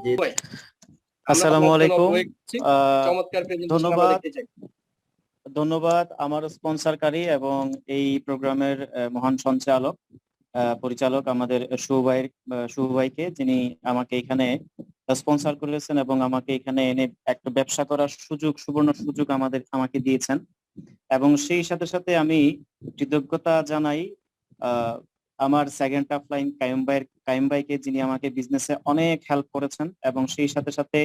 জি ভাই, আমরা আসসালামু আপনার জন্য আলাইকুম। ওয়েট করছি। চমৎকার প্রেজেন্টেশন আমরা ধন্যবাদ দেখতে চাই। ধন্যবাদ আমার স্পন্সরকারী এবং এই প্রোগ্রামের মহান সঞ্চালক পরিচালক আমাদের শুভ ভাইকে, যিনি আমাকে এখানে স্পন্সর করেছেন এবং আমাকে এখানে এনে একটা ব্যবসা করার সুবর্ণ সুযোগ আমাকে দিয়েছেন। এবং সেই সাথে সাথে আমি কৃতজ্ঞতা জানাই আহ, আমার সেকেন্ড অফ লাইন কাইম ভাইকে, যিনি আমাকে বিজনেসে অনেক হেল্প করেছেন, এবং সেই সাথে সাথে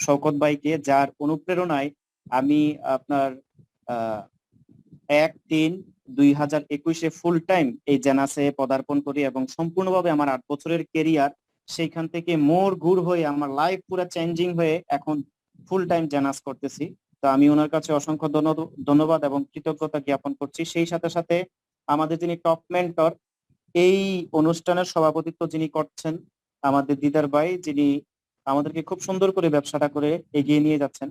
শওকত ভাইকে, যার অনুপ্রেরণায় আমি আপনার 1-3-2021 ফুল টাইম এই জেনাসে পদার্পণ করি এবং সম্পূর্ণভাবে আমার 8 বছরের কেরিয়ার সেইখান থেকে মোর ঘুর হয়ে আমার লাইফ পুরো চেঞ্জিং হয়ে এখন ফুল টাইম জেনাস করতেছি। তো আমি ওনার কাছে অসংখ্য ধন্যবাদ এবং কৃতজ্ঞতা জ্ঞাপন করছি। সেই সাথে সাথে আমাদের যিনি টপ মেন্টর, এই অনুষ্ঠানের সভাপতিত্ব যিনি করছেন, আমাদের দিদার ভাই, যিনি আমাদেরকে খুব সুন্দর করে ব্যবসাটা করে এগিয়ে নিয়ে যাচ্ছেন,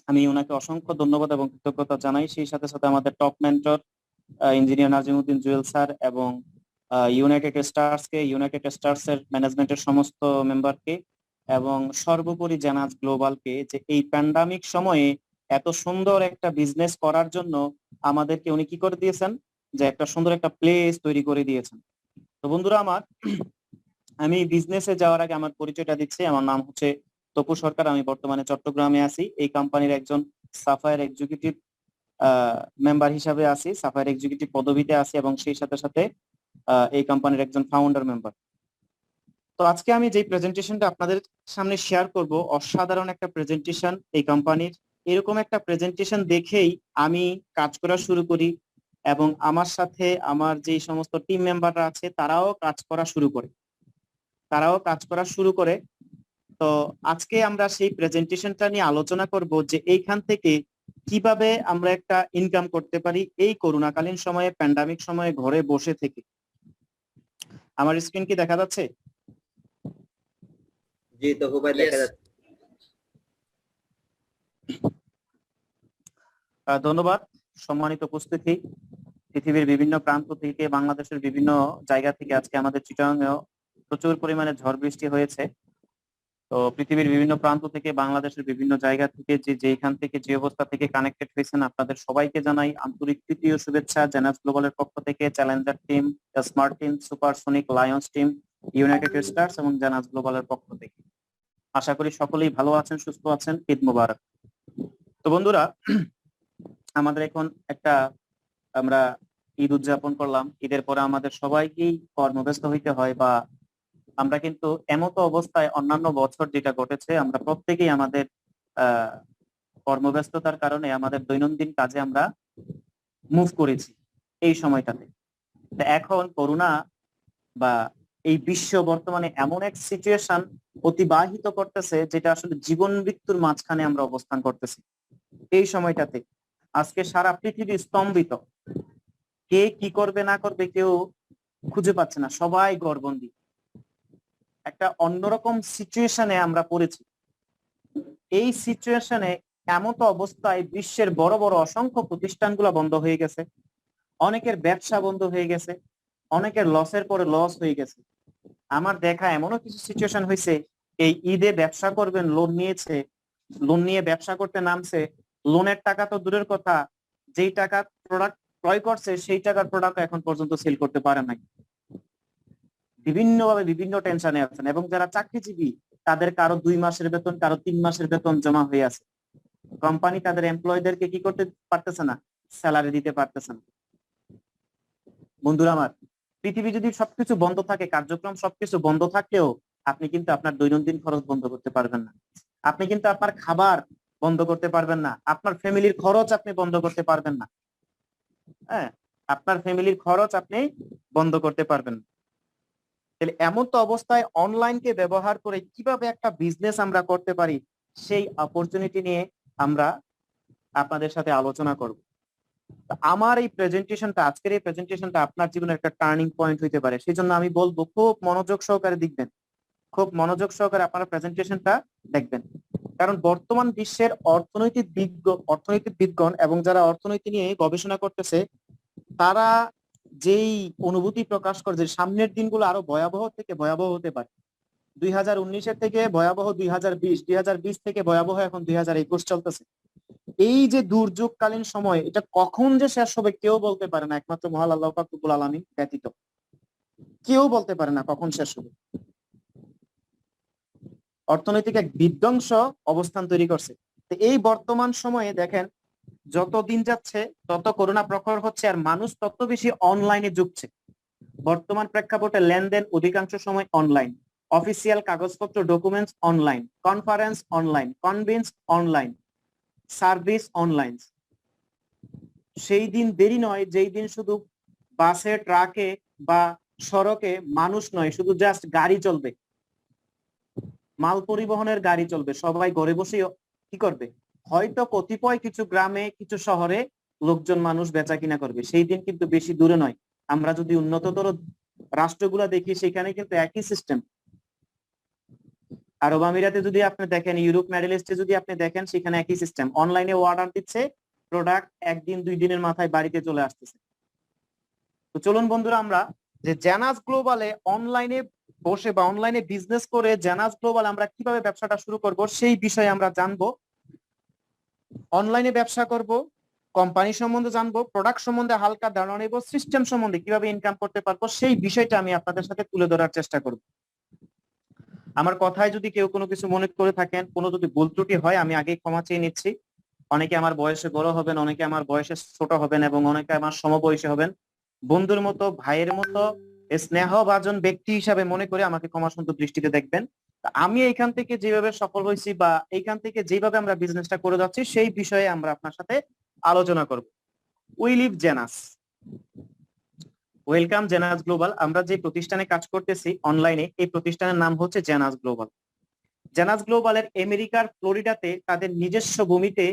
আমি ওনাকে অসংখ্য ধন্যবাদ এবং কৃতজ্ঞতা জানাই। সেই সাথে সাথে আমাদের top mentor engineer Nazimuddin Jewel sir এবং ইউনাইটেড স্টার্স এর ম্যানেজমেন্টের সমস্ত মেম্বারকে, এবং সর্বোপরি জানাজ গ্লোবালকে, যে এই প্যান্ডামিক সময়ে এত সুন্দর একটা বিজনেস করার জন্য আমাদেরকে উনি কি করে দিয়েছেন, যে একটা সুন্দর একটা প্লেস তৈরি করে দিয়েছেন। তো বন্ধুরা আমার, আমি বিজনেসে যাওয়ার আগে আমার পরিচয়টা দিচ্ছি। আমার নাম হচ্ছে তপু সরকার। আমি বর্তমানে চট্টগ্রামে আছি। এই কোম্পানির একজন সাফায়ার এক্সিকিউটিভ মেম্বার হিসাবে আছি, সাফায়ার এক্সিকিউটিভ পদবিতে আছি, এবং সেই সাথে সাথে এই কোম্পানির একজন ফাউন্ডার মেম্বার। তো আজকে আমি যে প্রেজেন্টেশনটা আপনাদের সামনে শেয়ার করব, অসাধারণ একটা প্রেজেন্টেশন এই কোম্পানির। এরকম একটা প্রেজেন্টেশন দেখেই আমি কাজ করা শুরু করি, এবং আমার সাথে আমার যে সমস্ত টিম মেম্বাররা আছে তারাও কাজ করা শুরু করে। তো আজকে আমরা সেই প্রেজেন্টেশনটা নিয়ে আলোচনা করব, যে এইখান থেকে কিভাবে আমরা একটা ইনকাম করতে পারি এই করোনাকালীন সময়ে, প্যান্ডামিক সময়ে ঘরে বসে থেকে। আমার স্ক্রিন কি দেখা যাচ্ছে? জি তপু ভাই, দেখা যাচ্ছে। ধন্যবাদ। সম্মানিত উপস্থিতি, পৃথিবীর বিভিন্ন প্রান্ত থেকে, বাংলাদেশের বিভিন্ন জায়গা থেকে আজকে আমাদের চিটাগাংয়েও প্রচুর পরিমাণে ঝড় বৃষ্টি হয়েছে। তো পৃথিবীর বিভিন্ন প্রান্ত থেকে, বাংলাদেশের বিভিন্ন জায়গা থেকে, যেখান থেকে যে অবস্থা থেকে কানেক্টেড হয়েছেন, আপনাদের সবাইকে জানাই আন্তরিক তৃতীয় শুভেচ্ছা। জেনাস গ্লোবালের পক্ষ থেকে, Challenger team, smart team, supersonic, Lions team, United stars এবং জেনাস গ্লোবালের পক্ষ থেকে। আশা করি সকলেই ভালো আছেন, সুস্থ আছেন। ঈদ মোবারক। তো বন্ধুরা, আমাদের এখন আমরা ঈদ উদযাপন করলাম। ঈদের পরে আমাদের সবাইকেই কর্মব্যস্ত হইতে হয়, বা আমরা কিন্তু এমতো অবস্থায় অন্যান্য বছর যেটা ঘটেছে, আমরা প্রত্যেকেই আমাদের কর্মব্যস্ততার কারণে আমাদের দৈনন্দিন কাজে আমরা মুভ করেছি এই সময়টাতে। এখন করোনা বা এই বিশ্ব বর্তমানে এমন এক সিচুয়েশন অতিবাহিত করতেছে, যেটা আসলে জীবন মৃত্যুর মাঝখানে আমরা অবস্থান করতেছি এই সময়টাতে। আজকে সারা পৃথিবী স্তম্ভিত, কে কি করবে না করবে কেউ খুঁজে পাচ্ছে না, সবাই ঘরবন্দি। একটা অন্যরকম সিচুয়েশনে আমরা পড়েছি। এই সিচুয়েশনে এমত অবস্থায় বিশ্বের বড় বড় অসংখ্য প্রতিষ্ঠানগুলো বন্ধ হয়ে গেছে, অনেকের ব্যবসা বন্ধ হয়ে গেছে, অনেকের লসের পরে লস হয়ে গেছে। আমার দেখা এমনও কিছু সিচুয়েশন হয়েছে, এই ঈদে ব্যবসা করবেন, লোন নিয়ে ব্যবসা করতে নামছে, লোনের টাকা তো দূরের কথা, যেই টাকা প্রোডাক্ট ক্রয় করছে সেই টাকার প্রোডাক্ট এখন পর্যন্ত সেল করতে পারে নাই। বিভিন্নভাবে বিভিন্ন টেনশনে আছেন, এবং যারা চাকরিজীবী তাদের কারো 2 মাসের বেতন, কারো 3 মাসের বেতন জমা হয়ে আছে। কোম্পানি তাদের এমপ্লয়ীদেরকে কি করতে পারতেছে না, স্যালারি দিতে পারতেছে না। বন্ধুরা আমার, পৃথিবী যদি সবকিছু বন্ধ থাকে, কার্যক্রম সবকিছু বন্ধ থাকলেও আপনি কিন্তু আপনার দৈনন্দিন খরচ বন্ধ করতে পারবেন না। আপনি কিন্তু আপনার খাবার বন্ধ করতে পারবেন না, আপনার ফ্যামিলির খরচ আপনি বন্ধ করতে পারবেন না। হ্যাঁ, আপনার ফ্যামিলির খরচ আপনি বন্ধ করতে পারবেন না। তাহলে এমন তো অবস্থায় অনলাইনকে ব্যবহার করে কিভাবে একটা বিজনেস আমরা করতে পারি, সেই অপরচুনিটি নিয়ে আমরা আপনাদের সাথে আলোচনা করব। আমার এই প্রেজেন্টেশনটা, আজকের এই প্রেজেন্টেশনটা আপনার জীবনের একটা টার্নিং পয়েন্ট হইতে পারে। সেই জন্য আমি বলবো খুব মনোযোগ সহকারে দেখবেন, খুব মনোযোগ সহকারে আপনারা প্রেজেন্টেশনটা দেখবেন। কারণ বর্তমান বিশ্বের অর্থনীতিবিদগণ এবং যারা অর্থনীতি নিয়ে গবেষণা করতেছে, তারা যেই অনুভূতি প্রকাশ করে যে সামনের দিনগুলো আরো ভয়াবহ থেকে ভয়াবহ হতে পারে। 2019-এর থেকে ভয়াবহ 2020, 2020 থেকে ভয়াবহ এখন 2021 চলতেছে। এই যে দুর্যোগকালীন সময়, এটা কখন যে শেষ হবে কেউ বলতে পারে না, একমাত্র মহান আল্লাহ পাক রব্বুল আলামিন ব্যতীত। কেউ বলতে পারে না কখন শেষ হবে। অর্থনৈতিক এক বিধ্বংস অবস্থান তৈরি করছে। তো এই বর্তমান সময়ে দেখেন, যত দিন যাচ্ছে তত করোনা প্রখর হচ্ছে, আর মানুষ তত বেশি অনলাইনে ঝুঁকছে। বর্তমান প্রেক্ষাপটে লেনদেন অধিকাংশ সময় অনলাইন, অফিসিয়াল কাগজপত্র documents online, conference online, convince online, service online. সেই দিন দেরি নয় যেই দিন শুধু বাসে, ট্রাকে বা সড়কে মানুষ নয়, শুধু জাস্ট গাড়ি চলবে, মাল পরিবহনের গাড়ি চলবে, সবাই ঘরে বসে কি করবে, হয়তো কতিপয় কিছু গ্রামে কিছু শহরে লোকজন মানুষ বেচা কিনা করবে। সেই দিন কিন্তু বেশি দূরে নয়। আমরা যদি উন্নততর রাষ্ট্রগুলা দেখি সেখানে কিন্তু একই সিস্টেম। আরব আমিরাতে যদি আপনি দেখেন, ইউরোপ মিডল ইস্টে যদি আপনি দেখেন, সেখানে একই সিস্টেম। অনলাইনে অর্ডার দিচ্ছে, প্রোডাক্ট একদিন 2 দিনের মাথায় বাড়িতে চলে আসতেছে। তো চলুন বন্ধুরা, আমরা যে জেনাস গ্লোবালে অনলাইনে বসে বা অনলাইনে বিজনেস করে জেনাস গ্লোবাল আমরা কিভাবে ব্যবসাটা শুরু করব সেই বিষয়ে আমরা জানবো। অনলাইনে ব্যবসা করব, কোম্পানি সম্বন্ধে জানবো, প্রোডাক্ট সম্বন্ধে হালকা ধারণা নেব, সিস্টেম সম্বন্ধে কিভাবে ইনকাম করতে পারবো সেই বিষয়টা আমি আপনাদের সাথে তুলে ধরার চেষ্টা করব। আমার কথায় যদি কেউ কোনো কিছু মনে করে থাকেন, কোনো যদি ভুল ত্রুটি হয়, আমি আগেই ক্ষমা চেয়ে নিচ্ছি। অনেকে আমার বয়সে বড় হবেন, অনেকে আমার বয়সে ছোট হবেন এবং অনেকে আমার সমবয়সী হবেন। বন্ধুর মতো, ভাইয়ের মতো, স্নেহভাজন ব্যক্তি হিসাবে মনে করে আমাকে ক্ষমা সুন্দর দৃষ্টিতে দেখবেন। আমি এইখান থেকে যেভাবে সফল হয়েছি বা এইখান থেকে যেভাবে আমরা বিজনেসটা করে যাচ্ছি সেই বিষয়ে আমরা আপনার সাথে আলোচনা করব। We live genus. Welcome genus global. আমরা যে প্রতিষ্ঠানে কাজ করতেছি অনলাইনে, এই প্রতিষ্ঠানের নাম হচ্ছে জেনাস গ্লোবাল। জেনাস গ্লোবালের আমেরিকার ফ্লোরিডাতে তাদের নিজস্ব ভূমিতে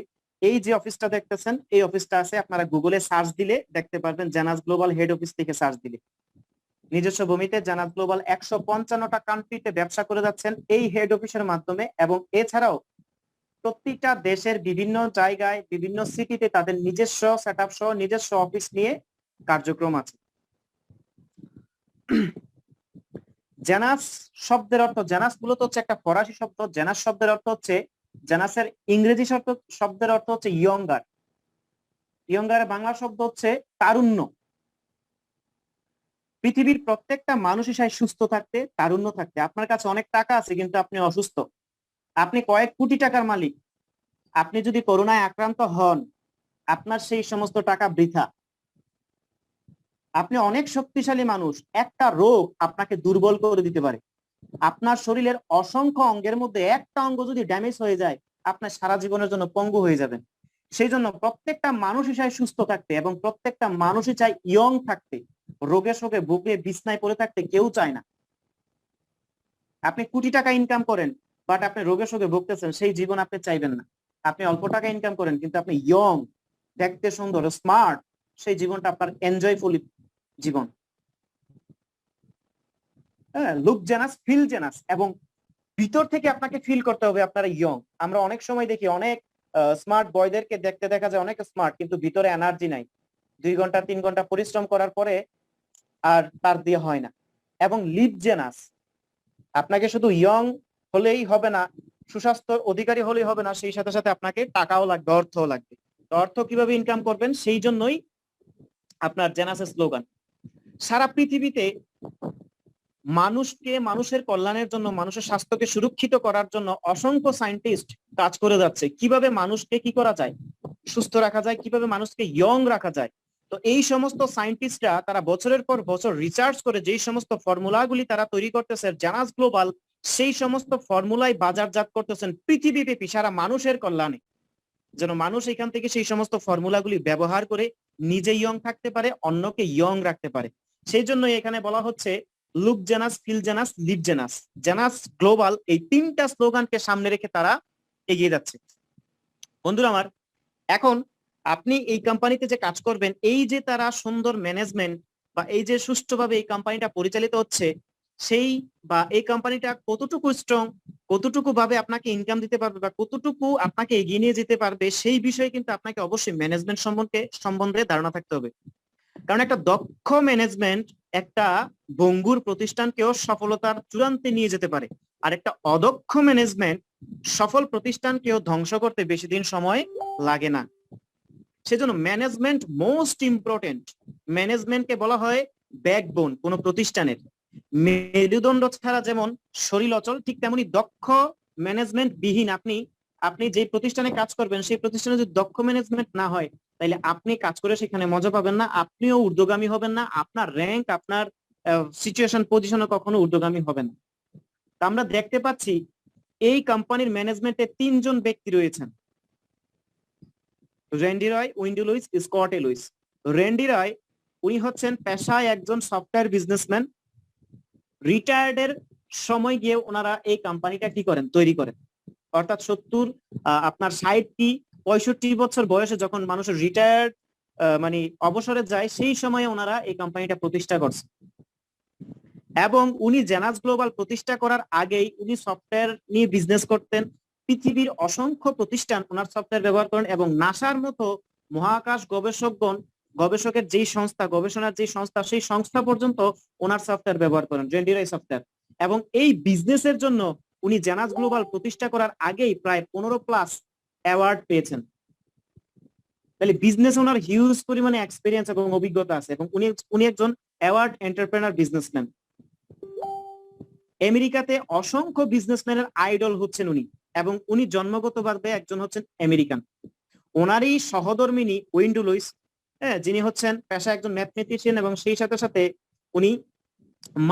এই যে অফিসটা দেখতেছেন, এই অফিসটা আছে। আপনারা গুগলে সার্চ দিলে দেখতে পারবেন, জেনাস গ্লোবাল হেড অফিস থেকে সার্চ দিলে নিজস্ব ভূমিতে জেনাস গ্লোবাল 155টা কান্ট্রিতে ব্যবসা করে যাচ্ছেন এই হেড অফিসের মাধ্যমে। এবং এছাড়াও প্রত্যেকটা দেশের বিভিন্ন জায়গায়, বিভিন্ন সিটিতে তাদের নিজস্ব সেটআপ সহ নিজস্ব অফিস নিয়ে কার্যক্রম আছে। জেনাস শব্দের অর্থ, জেনাস মূলত হচ্ছে একটা ফরাসি শব্দ। জেনাস শব্দের অর্থ হচ্ছে, জেনাসের ইংরেজি শব্দের অর্থ হচ্ছে ইয়ঙ্গার। ইয়ঙ্গার বাংলা শব্দ হচ্ছে তারুণ্য। পৃথিবীর প্রত্যেকটা মানুষই চায় সুস্থ থাকতে, তারুণ্য থাকতে। আপনার কাছে অনেক টাকা আছে কিন্তু আপনি অসুস্থ, আপনি কয়েক কোটি টাকার মালিক, আপনি যদি করোনায় আক্রান্ত হন, আপনার সেই সমস্ত টাকা বৃথা। আপনি অনেক শক্তিশালী মানুষ, একটা রোগ আপনাকে দুর্বল করে দিতে পারে। আপনার শরীরের অসংখ্য অঙ্গের মধ্যে একটা অঙ্গ যদি ড্যামেজ হয়ে যায়, আপনার সারা জীবনের জন্য পঙ্গু হয়ে যাবেন। সেই জন্য প্রত্যেকটা মানুষই চায় সুস্থ থাকতে এবং প্রত্যেকটা মানুষই চায় ইয়ং থাকতে। রোগে শোকে ভুগে বিছনায় পড়ে থাকতে কেউ চায় না। আপনি কোটি টাকা ইনকাম করেন, বাট আপনি রোগে শোকে ভুগতেছেন, সেই জীবন আপনি চাইবেন না। আপনি অল্প টাকা ইনকাম করেন কিন্তু আপনি ইয়ং, দেখতে সুন্দর, স্মার্ট, সেই জীবনটা আপনার এনজয়ফুল জীবন। হ্যাঁ, লুক জেনাস, ফিল জেনাস, এবং ভিতর থেকে আপনাকে ফিল করতে হবে আপনারা ইয়ং। আমরা অনেক সময় দেখি অনেক স্মার্ট বয়দেরকে দেখতে দেখা যায় অনেক স্মার্ট, কিন্তু ভিতরে এনার্জি নাই। 2 ঘন্টা 3 ঘন্টা পরিশ্রম করার পরে আর তার দিয়ে হয় না। এবং লিভ জেনাস, আপনাকে শুধু ইয়ং হলেই হবে না, সুস্বাস্থ্য অধিকারী হলেই হবে না, সেই সাথে সাথে আপনাকে টাকাও লাগবে, অর্থও লাগবে। তো অর্থ কিভাবে ইনকাম করবেন সেই জন্যই আপনার জেনাসের স্লোগান। সারা পৃথিবীতে মানুষকে, মানুষের কল্যাণের জন্য, মানুষের স্বাস্থ্যকে সুরক্ষিত করার জন্য অসংখ্য সায়েন্টিস্ট কাজ করে যাচ্ছে। কিভাবে মানুষকে কি করা যায়, সুস্থ রাখা যায়, কিভাবে মানুষকে ইয়ং রাখা যায়। তো এই সমস্ত সায়েন্টিস্টরা তারা বছরের পর বছর রিসার্চ করে যেই সমস্ত ফর্মুলাগুলি তারা তৈরি করতেছে, জেনাস গ্লোবাল সেই সমস্ত ফর্মুলাই বাজারজাত করতেছেন পৃথিবীব্যাপী সারা মানুষের কল্যাণে, যেন মানুষ এখান থেকে সেই সমস্ত ফর্মুলাগুলি ব্যবহার করে নিজে ইয়ং থাকতে পারে, অন্যকে ইয়ং রাখতে পারে। সেই জন্য এখানে বলা হচ্ছে look Genus, feel Genus, live Genus. Genus global এই 3টা স্লোগানকে সামনে রেখে তারা এগিয়ে যাচ্ছে। বন্ধুরা আমার, এখন আপনি এই কোম্পানিতে যে কাজ করবেন, এই যে তারা সুন্দর ম্যানেজমেন্ট বা এই যে সুষ্ঠুভাবে এই কোম্পানিটা পরিচালিত হচ্ছে, সেই বা এই কোম্পানিটা কতটুকু স্ট্রং, কতটুকু ভাবে আপনাকে ইনকাম দিতে পারবে বা কতটুকু আপনাকে এগিয়ে নিয়ে যেতে পারবে, সেই বিষয়ে কিন্তু আপনাকে অবশ্যই ম্যানেজমেন্ট সম্বন্ধে ধারণা থাকতে হবে। কারণ একটা দক্ষ ম্যানেজমেন্ট একটা ভঙ্গুর প্রতিষ্ঠানকেও সফলতার চূড়ান্তে নিয়ে যেতে পারে, আর একটা অদক্ষ ম্যানেজমেন্ট সফল প্রতিষ্ঠানকেও ধ্বংস করতে বেশি দিন সময় লাগে না। সেজন্য ম্যানেজমেন্ট মোস্ট ইম্পর্টেন্ট। ম্যানেজমেন্টকে বলা হয় ব্যাকবোন কোন প্রতিষ্ঠানের। মেরুদণ্ড ছাড়া যেমন শরীর অচল, ঠিক তেমনি দক্ষ ম্যানেজমেন্ট বিহীন আপনি যে প্রতিষ্ঠানে কাজ করবেন সেই প্রতিষ্ঠানে যদি দক্ষ ম্যানেজমেন্ট না হয়, তাহলে আপনি কাজ করে সেখানে মজা পাবেন না, আপনিও ঊর্ধ্বগামী হবেন না, আপনার র্যাঙ্ক, আপনার সিচুয়েশন পজিশনও কখনো ঊর্ধ্বগামী হবে না। তা আমরা দেখতে পাচ্ছি এই কোম্পানির ম্যানেজমেন্টে 3 জন ব্যক্তি রয়েছেন, রেন্ডি রয়, উইন্ডি লুইস, স্কট এ লুইস। রেন্ডি রয় উনি হচ্ছেন পেশায় একজন সফটওয়্যার বিজনেসম্যান। রিটায়ার্ডের সময় গিয়ে ওনারা এই কোম্পানিটা কি করেন, তৈরি করেন। অর্থাৎ 65 বছর বয়সে যখন মানুষের রিটায়ার্ড মানে অবসরে যায়, সেই সময়ে ওনারা এই কোম্পানিটা প্রতিষ্ঠা করছে। এবং উনি জেনাস গ্লোবাল প্রতিষ্ঠা করার আগেই উনি সফটওয়্যার নিয়ে বিজনেস করতেন। পৃথিবীর অসংখ্য প্রতিষ্ঠান ওনার সফটওয়্যার ব্যবহার করেন, এবং নাসার মতো মহাকাশ গবেষকের যেই সংস্থা, গবেষণার যে সংস্থা, সেই সংস্থা পর্যন্ত ওনার সফটওয়্যার ব্যবহার করেন, রেন্ডি রয় সফটওয়্যার। এবং এই বিজনেসের জন্য উনি জেনাস গ্লোবাল প্রতিষ্ঠা করার আগেই প্রায় 15+ অ্যাওয়ার্ড পেয়েছেন। তাহলে বিজনেস ওনার হিউজ পরিমাণে এক্সপেরিয়েন্স এবং অভিজ্ঞতা আছে, এবং উনি একজন অ্যাওয়ার্ড এন্টারপ্রেনার বিজনেসম্যান। আমেরিকাতে অসংখ্য বিজনেসম্যানের আইডল হচ্ছেন উনি, এবং উনি জন্মগতভাবে একজন হচ্ছেন আমেরিকান। ওনারই সহধর্মিনী উইন্ডি লুইস, যিনি হচ্ছেন পেশা একজন ম্যাথমেটিশিয়ান, এবং সেই সাথে সাথে উনি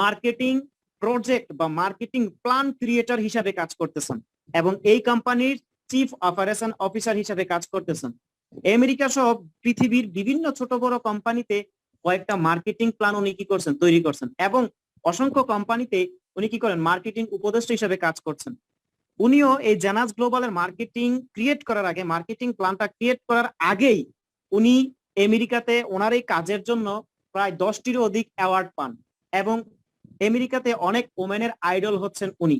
মার্কেটিং প্রজেক্ট বা মার্কেটিং প্ল্যান ক্রিয়েটর হিসাবে কাজ করতেছেন, এবং এই কোম্পানির চিফ অপারেশন অফিসার হিসাবে কাজ করতেছেন। আমেরিকা সহ পৃথিবীর বিভিন্ন ছোট বড় কোম্পানিতে কয়েকটা মার্কেটিং প্ল্যান উনি কি করছেন, তৈরি করছেন, এবং অসংখ্য কোম্পানিতে উনি কি করেন, মার্কেটিং উপদেষ্টা হিসেবে কাজ করছেন। উনিও এই জেনাস গ্লোবালের মার্কেটিং ক্রিয়েট করার আগে, মার্কেটিং প্ল্যানটা ক্রিয়েট করার আগেই উনি আমেরিকাতে ওনার এই কাজের জন্য প্রায় 10টিরও অধিক অ্যাওয়ার্ড পান, এবং আমেরিকাতে অনেক ওমেনের আইডল হচ্ছেন উনি।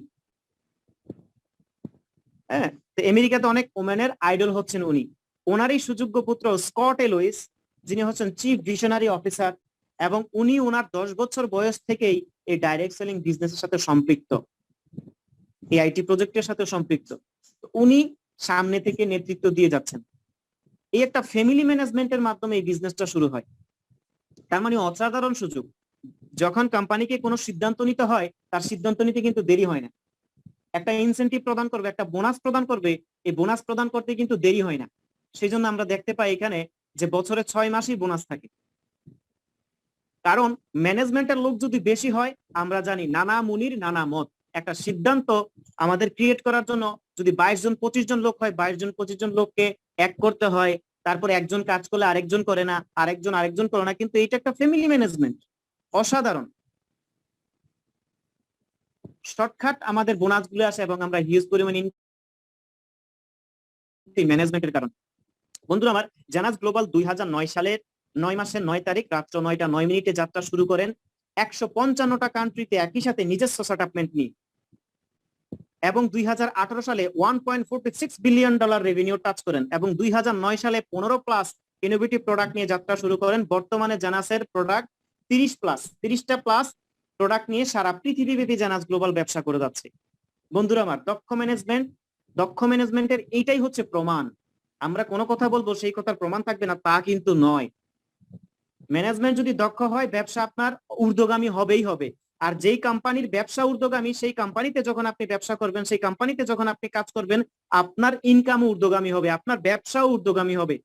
হ্যাঁ, আমেরিকাতে অনেক ওমেনের আইডল হচ্ছেন উনি। ওনারই সুযোগ্য পুত্র স্কট এ লুইস, যিনি হচ্ছেন চিফ ভিশনারি অফিসার, এবং উনি ওনার 10 বছর বয়স থেকেই এই ডাইরেক্ট সেলিং বিজনেসের সাথে সম্পৃক্ত, এই আইটি প্রজেক্টের সাথে সম্পৃক্ত। উনি সামনে থেকে নেতৃত্ব দিয়ে যাচ্ছেন। এই একটা ফ্যামিলি ম্যানেজমেন্টের মাধ্যমে এই বিজনেসটা শুরু হয়। তার মানে অসাধারণ সুযোগ। যখন কোম্পানিকে কোনো সিদ্ধান্ত নিতে হয়, তার সিদ্ধান্ত নিতে কিন্তু দেরি হয় না। একটা ইনসেন্টিভ প্রদান করবে, একটা বোনাস প্রদান করবে, এই বোনাস প্রদান করতে কিন্তু দেরি হয় না। সেই জন্য আমরা দেখতে পাই এখানে যে বছরে 6 মাসই বোনাস থাকে। কারণ ম্যানেজমেন্টের লোক যদি বেশি হয়, আমরা জানি নানা মুনির নানা মত। একটা সিদ্ধান্ত আমাদের ক্রিয়েট করার জন্য যদি 22 জন 25 জন লোক হয়, 22 জন 25 জন লোককে এক করতে হয়, তারপরে একজন কাজ করলে আরেকজন করে না, আরেকজন করে না, কিন্তু এটা একটা ফ্যামিলি ম্যানেজমেন্ট। অসাধারণ। শর্টকাট আমাদের বোনাস গুলো আসে, এবং আমরা হিউজ পরিমাণে ম্যানেজমেন্টের কারণ। বন্ধুরা আমার, জেনাস গ্লোবাল 2009 সালের 9 মাসের 9 তারিখ রাত্র 9টা 9 মিনিটে যাত্রা শুরু করেন 155টা কান্ট্রিতে একই সাথে নিজস্ব সেটআপমেন্ট নিয়ে, এবং 2018 সালে $1.46 বিলিয়ন রেভিনিউ টাচ করেন, এবং 2009 সালে 15+ ইনোভেটিভ প্রোডাক্ট নিয়ে যাত্রা শুরু করেন। বর্তমানে জানাসের প্রোডাক্ট 30টা প্লাস প্রোডাক্ট নিয়ে সারা পৃথিবীব্যাপী জানাস গ্লোবাল ব্যবসা করে যাচ্ছে। বন্ধুরা আমার, দক্ষ ম্যানেজমেন্টের এইটাই হচ্ছে প্রমাণ। আমরা কোনো কথা বলবো সেই কথার প্রমাণ থাকবে না তা কিন্তু নয়। ম্যানেজমেন্ট যদি দক্ষ হয়, ব্যবসা আপনার ঊর্ধ্বগামী হবেই হবে। আর যেই কোম্পানির ব্যবসা ঊর্ধ্বগামী, সেই কোম্পানিতে যখন আপনি ব্যবসা করবেন, সেই কোম্পানিতে যখন আপনি কাজ করবেন, আপনার ইনকাম ঊর্ধ্বগামী হবে, আপনার ব্যবসাও ঊর্ধ্বগামী হবে।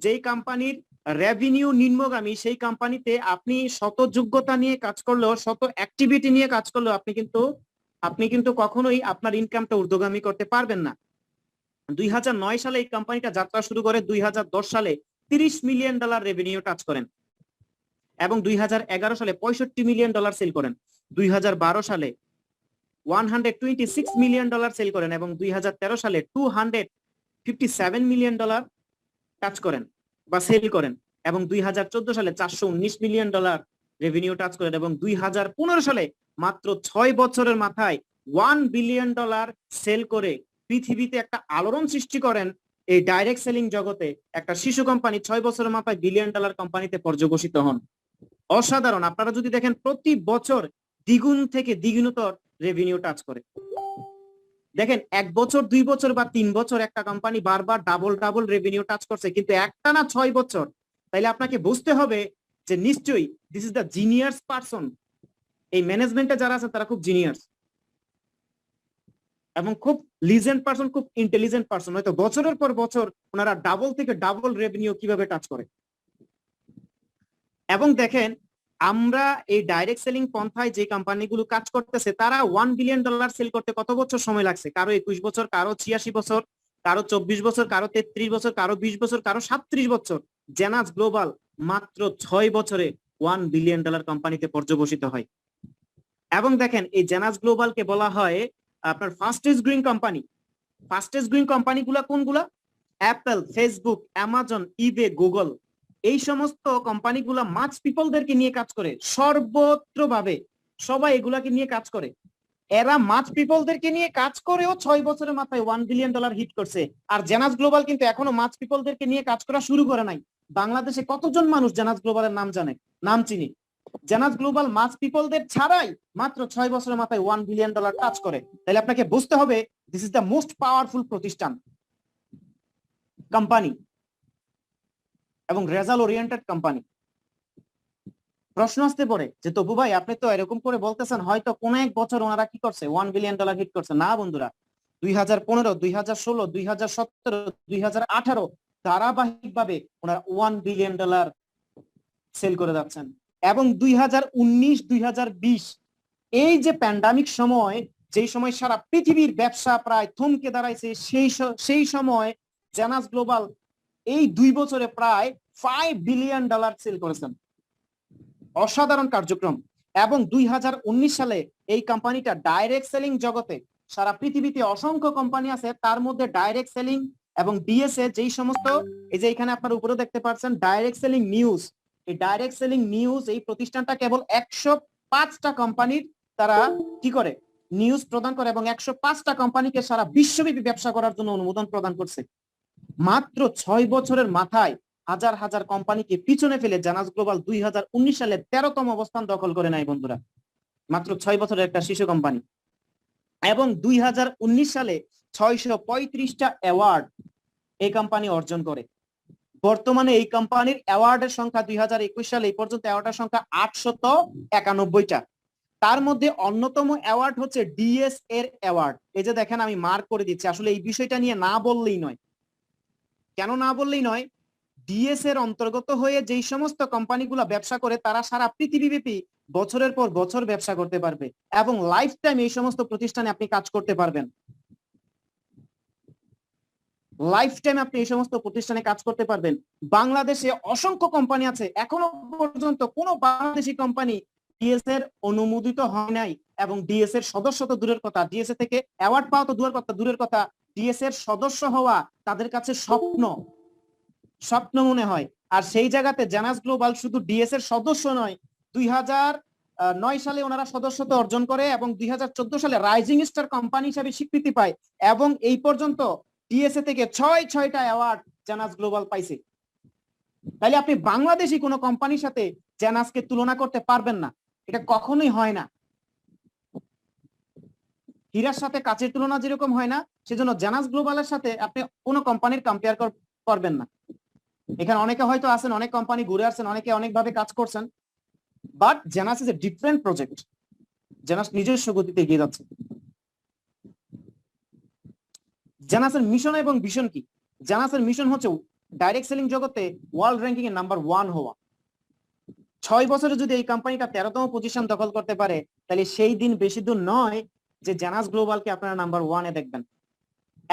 যেই কোম্পানির রেভিনিউ নিম্নগামী, সেই কোম্পানিতে আপনি শত যোগ্যতা নিয়ে কাজ করলেও, শত অ্যাক্টিভিটি নিয়ে কাজ করলেও আপনি কিন্তু কখনোই আপনার ইনকামটা ঊর্ধ্বগামী করতে পারবেন না। 2009 সালে এই কোম্পানিটা যাত্রা শুরু করে 2010 সালে $30 মিলিয়ন রেভিনিউ টাচ করেন, এবং 2011 সালে $65 মিলিয়ন সেল করেন, 2012 সালে $126 মিলিয়ন সেল করেন, এবং 2013 সালে $257 মিলিয়ন টাচ করেন বা সেল করেন, এবং 2014 সালে $419 মিলিয়ন রেভিনিউ টাচ করেন, এবং 2015 সালে মাত্র 6 বছরের মাথায় $1 বিলিয়ন সেল করে পৃথিবীতে একটা আলোড়ন সৃষ্টি করেন। এই ডাইরেক্ট সেলিং জগতে একটা শিশু কোম্পানি 6 বছরের মাথায় $1 বিলিয়ন কোম্পানিতে পর্যবসিত হন। অসাধারণ। আপনারা যদি দেখেন প্রতি বছর দ্বিগুণ থেকে দ্বিগুণতর রেভিনিউ টাচ করে। দেখেন 1 বছর 2 বছর বা 3 বছর একটা কোম্পানি বারবার ডাবল রেভিনিউ টাচ করছে, কিন্তু একটা না 6 বছর, তাইলে আপনাকে বুঝতে হবে যে নিশ্চয়ই this is the genius person. এই ম্যানেজমেন্টে যারা আছে তারা খুব জিনিয়াস এবং খুব লিজেন্ড পারসন, খুব ইন্টেলিজেন্ট পারসন। হয়তো বছরের পর বছর ওনারা ডাবল থেকে ডাবল রেভিনিউ কিভাবে টাচ করে। এবং দেখেন আমরা এই ডাইরেক্ট সেলিং পন্থায় যে কোম্পানিগুলো কাজ করতেছে তারা $1 বিলিয়ন সেল করতে কত বছর সময় লাগছে? কারো 21 বছর, কারো 86 বছর, কারো 24 বছর, কারো 33 বছর, কারো 20 বছর, কারো 37 বছর। জেনাস গ্লোবাল মাত্র 6 বছরে $1 বিলিয়ন কোম্পানিতে পর্যবসিত হয়। এবং দেখেন এই জেনাস গ্লোবালকে বলা হয় আপনার fastest growing company. Fastest growing কোম্পানিগুলা কোনগুলা? Apple, Facebook, Amazon, eBay, Google. এই সমস্ত কোম্পানিগুলা মাছ পিপলদেরকে নিয়ে কাজ করে সর্বত্র ভাবে, সবাই এগুলাকে নিয়ে কাজ করে। এরা মাছ পিপলদেরকে নিয়ে কাজ করেও 6 বছরের মাথায় $1 বিলিয়ন হিট করছে। আর জেনাস গ্লোবাল কিন্তু এখনো মাছ পিপলদেরকে নিয়ে কাজ করা শুরু করে নাই। বাংলাদেশে কতজন মানুষ জেনাস গ্লোবালের নাম জানে, নাম চিনি? জেনাস গ্লোবাল মাছ পিপলদের ছাড়াই মাত্র 6 বছরের মাথায় $1 বিলিয়ন টাচ করে। তাহলে আপনাকে বুঝতে হবে this is the most powerful প্রতিষ্ঠান, কোম্পানি এবং রেজাল্ট ওরিয়েন্টেড কোম্পানি। প্রশ্ন আসতে পারে যে তবু ভাই আপনি তো এরকম করে বলতেছেন হয়তো কোন এক বছর ওনারা কি করছে $1 বিলিয়ন হিট করছে। না বন্ধুরা, 2015, 2016, 2017, 2018 ধারাবাহিক ভাবে ওনারা $1 বিলিয়ন সেল করে যাচ্ছেন। এবং 2019, 2020 এই যে প্যান্ডামিক সময়, যেই সময় সারা পৃথিবীর ব্যবসা প্রায় থমকে দাঁড়াইছে, সেই সময় জেনাস গ্লোবাল এই 2 বছরে প্রায় $5 বিলিয়ন সেল করেছেন। অসাধারণ কার্যক্রম। এবং 2019 সালে এই কোম্পানিটা ডাইরেক্ট সেলিং জগতে, সারা পৃথিবীতে অসংখ্য কোম্পানি আছে, তার মধ্যে ডাইরেক্ট সেলিং এবং ডিএসএ যেই সমস্ত, এই যে এখানে আপনারা উপরে দেখতে পাচ্ছেন ডাইরেক্ট সেলিং নিউজ, এই ডাইরেক্ট সেলিং নিউজ এই প্রতিষ্ঠানটা কেবল 105টা কোম্পানির তারা কি করে নিউজ প্রদান করে এবং 105টা কোম্পানিকে সারা বিশ্বব্যাপী ব্যবসা করার জন্য অনুমোদন প্রদান করছে। মাত্র 6 বছরের মাথায় হাজার হাজার কোম্পানিকে পিছনে ফেলে জেনাস গ্লোবাল 2019 সালে 13তম অবস্থান দখল করে নেয় বন্ধুরা। মাত্র 6 বছরের একটা শিশু কোম্পানি। এবং 2019 সালে 635টা অ্যাওয়ার্ড এই কোম্পানি অর্জন করে। বর্তমানে এই কোম্পানির অ্যাওয়ার্ডের সংখ্যা 2021 সালে এই পর্যন্ত অ্যাওয়ার্ডের সংখ্যা 891টা। তার মধ্যে অন্যতম অ্যাওয়ার্ড হচ্ছে ডিএস এর অ্যাওয়ার্ড। এই যে দেখেন আমি মার্ক করে দিচ্ছি, আসলে এই বিষয়টা নিয়ে না বললেই নয়। কেন না বললেই নয়? ডিএস এর অন্তর্গত হয়ে যেই সমস্ত কোম্পানিগুলো ব্যবসা করে তারা সারা পৃথিবীব্যাপী বছরের পর বছর ব্যবসা করতে পারবে এবং লাইফ টাইম এই সমস্ত প্রতিষ্ঠানে আপনি কাজ করতে পারবেন। লাইফ টাইম আপনি এই সমস্ত প্রতিষ্ঠানে কাজ করতে পারবেন। বাংলাদেশে অসংখ্য কোম্পানি আছে, এখনো পর্যন্ত কোনো বাংলাদেশি কোম্পানি ডিএস এর অনুমোদিত হয় নাই এবং ডিএস এর সদস্য তো দূরের কথা, ডিএস এ থেকে অ্যাওয়ার্ড পাওয়া তো দূরের কথা, ডিএস এর সদস্য হওয়া তাদের কাছে স্বপ্ন মনে হয়। আর সেই জায়গাতে জেনাস গ্লোবাল শুধু ডিএস এর সদস্য নয়, 2009 সালে ওনারা সদস্যত্ব অর্জন করে এবং 2014 সালে রাইজিং স্টার কোম্পানি হিসেবে স্বীকৃতি পায় এবং এই পর্যন্ত ডিএসএ থেকে 6টা অ্যাওয়ার্ড জেনাস গ্লোবাল পাইছে। তাইলে আপনি বাংলাদেশি কোনো কোম্পানির সাথে জেনাসকে তুলনা করতে পারবেন না, এটা কখনোই হয় না। হীরার সাথে কাচের তুলনা যেরকম হয় না, সেজন্য জেনাস গ্লোবালের সাথে আপনি কোনো কোম্পানির কম্পেয়ার করবেন না। এখানে অনেকে হয়তো আছেন, অনেক কোম্পানি ঘুরে আসছেন, অনেকে অনেকভাবে কাজ করছেন, but genus is a different project. Genus নিজস্ব গতিতে এগিয়ে যাচ্ছে। জেনাসের মিশন এবং ভিশন কি? জেনাসের মিশন হচ্ছে ডাইরেক্ট সেলিং জগতে ওয়ার্ল্ড র্যাঙ্কিং এর নাম্বার 1 হওয়া। 6 বছরে যদি এই কোম্পানিটা 13তম পজিশন দখল করতে পারে, তাহলে সেই দিন বেশি দূর নয় যে জেনাস গ্লোবালকে আপনারা নাম্বার 1 এ দেখবেন।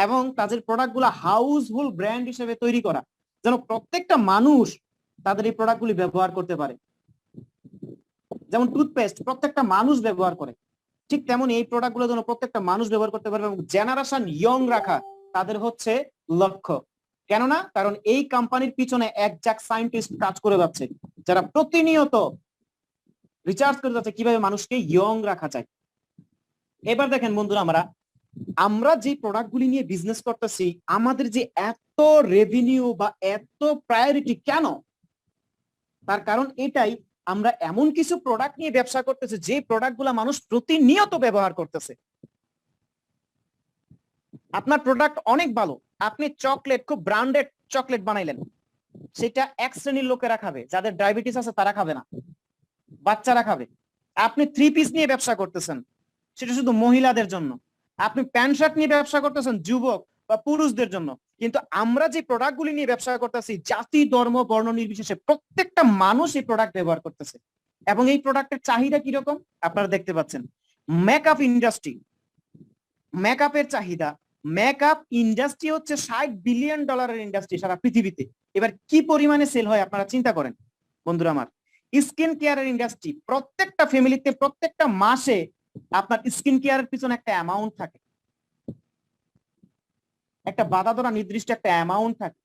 এবং তাদের প্রোডাক্টগুলো হাউসহোল্ড ব্র্যান্ড হিসেবে তৈরি করা, যেন প্রত্যেকটা মানুষ তাদের এই প্রোডাক্টগুলি ব্যবহার করতে পারে। যেমন টুথপেস্ট প্রত্যেকটা মানুষ ব্যবহার করে, ঠিক তেমন এই প্রোডাক্টগুলো যেন প্রত্যেকটা মানুষ ব্যবহার করতে পারে এবং জেনারেশন ইয়ং রাখা তাদের হচ্ছে লক্ষ্য। কেননা কারণ এই কোম্পানির পিছনে একজাক সায়েন্টিস্ট কাজ করে যাচ্ছে, যারা প্রতিনিয়ত রিসার্চ করে যাচ্ছে কিভাবে মানুষকে ইয়ং রাখা যায়। এবার দেখেন বন্ধুরা, আমরা যে প্রোডাক্টগুলি নিয়ে বিজনেস করতেছি, আমাদের যে এত রেভিনিউ বা এত প্রায়োরিটি কেন? তার কারণ এটাই আমরা এমন কিছু প্রোডাক্ট নিয়ে ব্যবসা করতেছি যে প্রোডাক্টগুলো মানুষ প্রতিনিয়ত ব্যবহার করতেছে। আপনার প্রোডাক্ট অনেক ভালো, আপনি চকলেট, খুব ব্র্যান্ডেড চকলেট বানাইলেন, সেটা এক শ্রেণীর লোকেরা খাবে, যাদের ডায়াবেটিস আছে তারা খাবে না, বাচ্চারা খাবে। আপনি 3 পিস নিয়ে ব্যবসা করতেছেন, সেটা শুধু মহিলাদের জন্য। আপনি প্যান্ট শার্ট নিয়ে ব্যবসা করতেছেন যুবক বা পুরুষদের জন্য। কিন্তু আমরা যে প্রোডাক্টগুলি নিয়ে ব্যবসা করতেছি, জাতি ধর্ম বর্ণ নির্বিশেষে প্রত্যেকটা মানুষ এই প্রোডাক্ট ব্যবহার করতেছে। এবং এই প্রোডাক্টের চাহিদা কিরকম আপনারা দেখতে পাচ্ছেন। মেকআপ ইন্ডাস্ট্রি, মেকআপের চাহিদা, মেকআপ ইন্ডাস্ট্রি হচ্ছে $60 বিলিয়ন ইন্ডাস্ট্রি সারা পৃথিবীতে। এবার কি পরিমাণে সেল হয় আপনারা চিন্তা করেন বন্ধুরা আমার। স্কিন কেয়ারের ইন্ডাস্ট্রি, প্রত্যেকটা ফ্যামিলিতে প্রত্যেকটা মাসে আপনার স্কিন কেয়ারের পিছনে একটা অ্যামাউন্ট থাকে, একটা বাধা ধরা নির্দিষ্ট একটা অ্যামাউন্ট থাকে।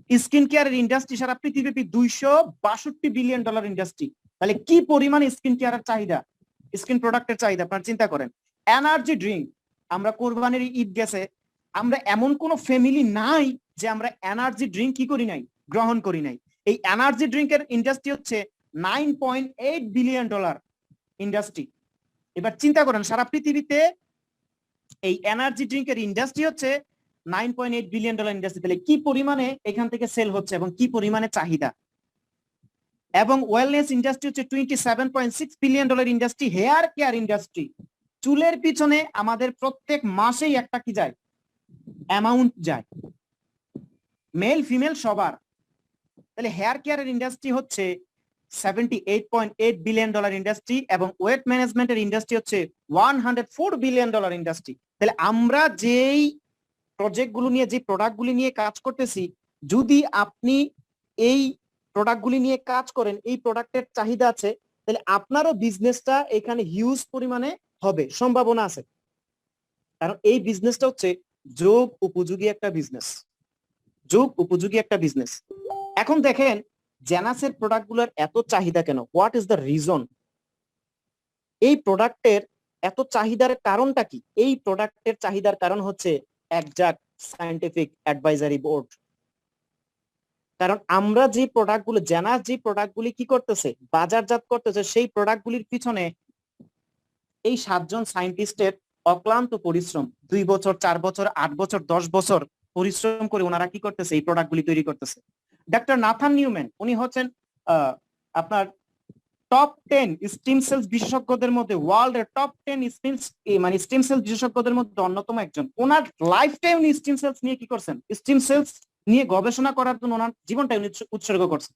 স্কিন কেয়ারের ইন্ডাস্ট্রি সারা পৃথিবীতে $262 বিলিয়ন ইন্ডাস্ট্রি। তাহলে কি পরিমাণে স্কিন কেয়ারের চাহিদা, স্কিন প্রোডাক্টের চাহিদা আপনারা চিন্তা করেন। এনার্জি ড্রিঙ্ক, আমরা কোরবানির ঈদ গেছে, আমরা এমন কোন ফ্যামিলি নাই যে আমরা এনার্জি ড্রিঙ্ক কি করি নাই, গ্রহণ করি নাই। এই এনার্জি ড্রিঙ্কের ইন্ডাস্ট্রি হচ্ছে $9.8 বিলিয়ন ইন্ডাস্ট্রি। এবার চিন্তা করেন সারা পৃথিবীতে এই এনার্জি ড্রিঙ্কের ইন্ডাস্ট্রি হচ্ছে $9.8 বিলিয়ন ইন্ডাস্ট্রি। তাহলে কি পরিমাণে এখান থেকে সেল হচ্ছে এবং কি পরিমাণে চাহিদা। এবং ওয়েলনেস ইন্ডাস্ট্রি হচ্ছে $27.6 billion industry. Hair care industry, চুলের পিছনে আমাদের প্রত্যেক মাসেই একটা কি যায়, অ্যামাউন্ট যায়, মেল ফিমেল সবার। তাহলে হেয়ার কেয়ারের ইন্ডাস্ট্রি হচ্ছে $78.8 বিলিয়ন ইন্ডাস্ট্রি এবং ওয়েট ম্যানেজমেন্টের ইন্ডাস্ট্রি হচ্ছে $104 বিলিয়ন ইন্ডাস্ট্রি। তাহলে আমরা যেই প্রজেক্টগুলো নিয়ে, যে প্রোডাক্টগুলি নিয়ে কাজ করতেছি, যদি আপনি এই প্রোডাক্টগুলি নিয়ে কাজ করেন, এই প্রোডাক্টের চাহিদা আছে, তাহলে আপনারও বিজনেসটা এখানে হিউজ পরিমাণে হবে, সম্ভাবনা আছে। কারণ এই বিজনেসটা হচ্ছে যোগ উপযোগী একটা বিজনেস, যোগ উপযোগী একটা বিজনেস। এখন দেখেন জেনাসের প্রোডাক্টগুলোর এত চাহিদা কেন, হোয়াট ইজ দ্য রিজন? এই প্রোডাক্টের এত চাহিদার কারণটা কি? এই প্রোডাক্টের চাহিদার কারণ হচ্ছে একজাক্ট সায়েন্টিফিক অ্যাডভাইজারি বোর্ড। কারণ আমরা যে প্রোডাক্টগুলো, জেনাস যে প্রোডাক্টগুলি কি করতেছে, বাজারজাত করতেছে, সেই প্রোডাক্টগুলির পিছনে এই 7 জন সায়েন্টিস্টের অক্লান্ত পরিশ্রম, 2 বছর 4 বছর 8 বছর 10 বছর পরিশ্রম করে ওনারা কি করতেছে, এই প্রোডাক্টগুলি তৈরি করতেছে। ডক্টর নাথান নিউম্যান, উনি হচ্ছেন আপনার টপ 10 স্টিম সেলস বিশেষজ্ঞদের মধ্যে, ওয়ার্ল্ডের টপ 10 স্টিম সেলস বিশেষজ্ঞদের মধ্যে অন্যতম একজন। ওনার লাইফ টাইম উনি স্টিম সেলস নিয়ে কি করছেন, স্টিম সেলস নিয়ে গবেষণা করার জন্য ওনার জীবনটা উৎসর্গ করছেন।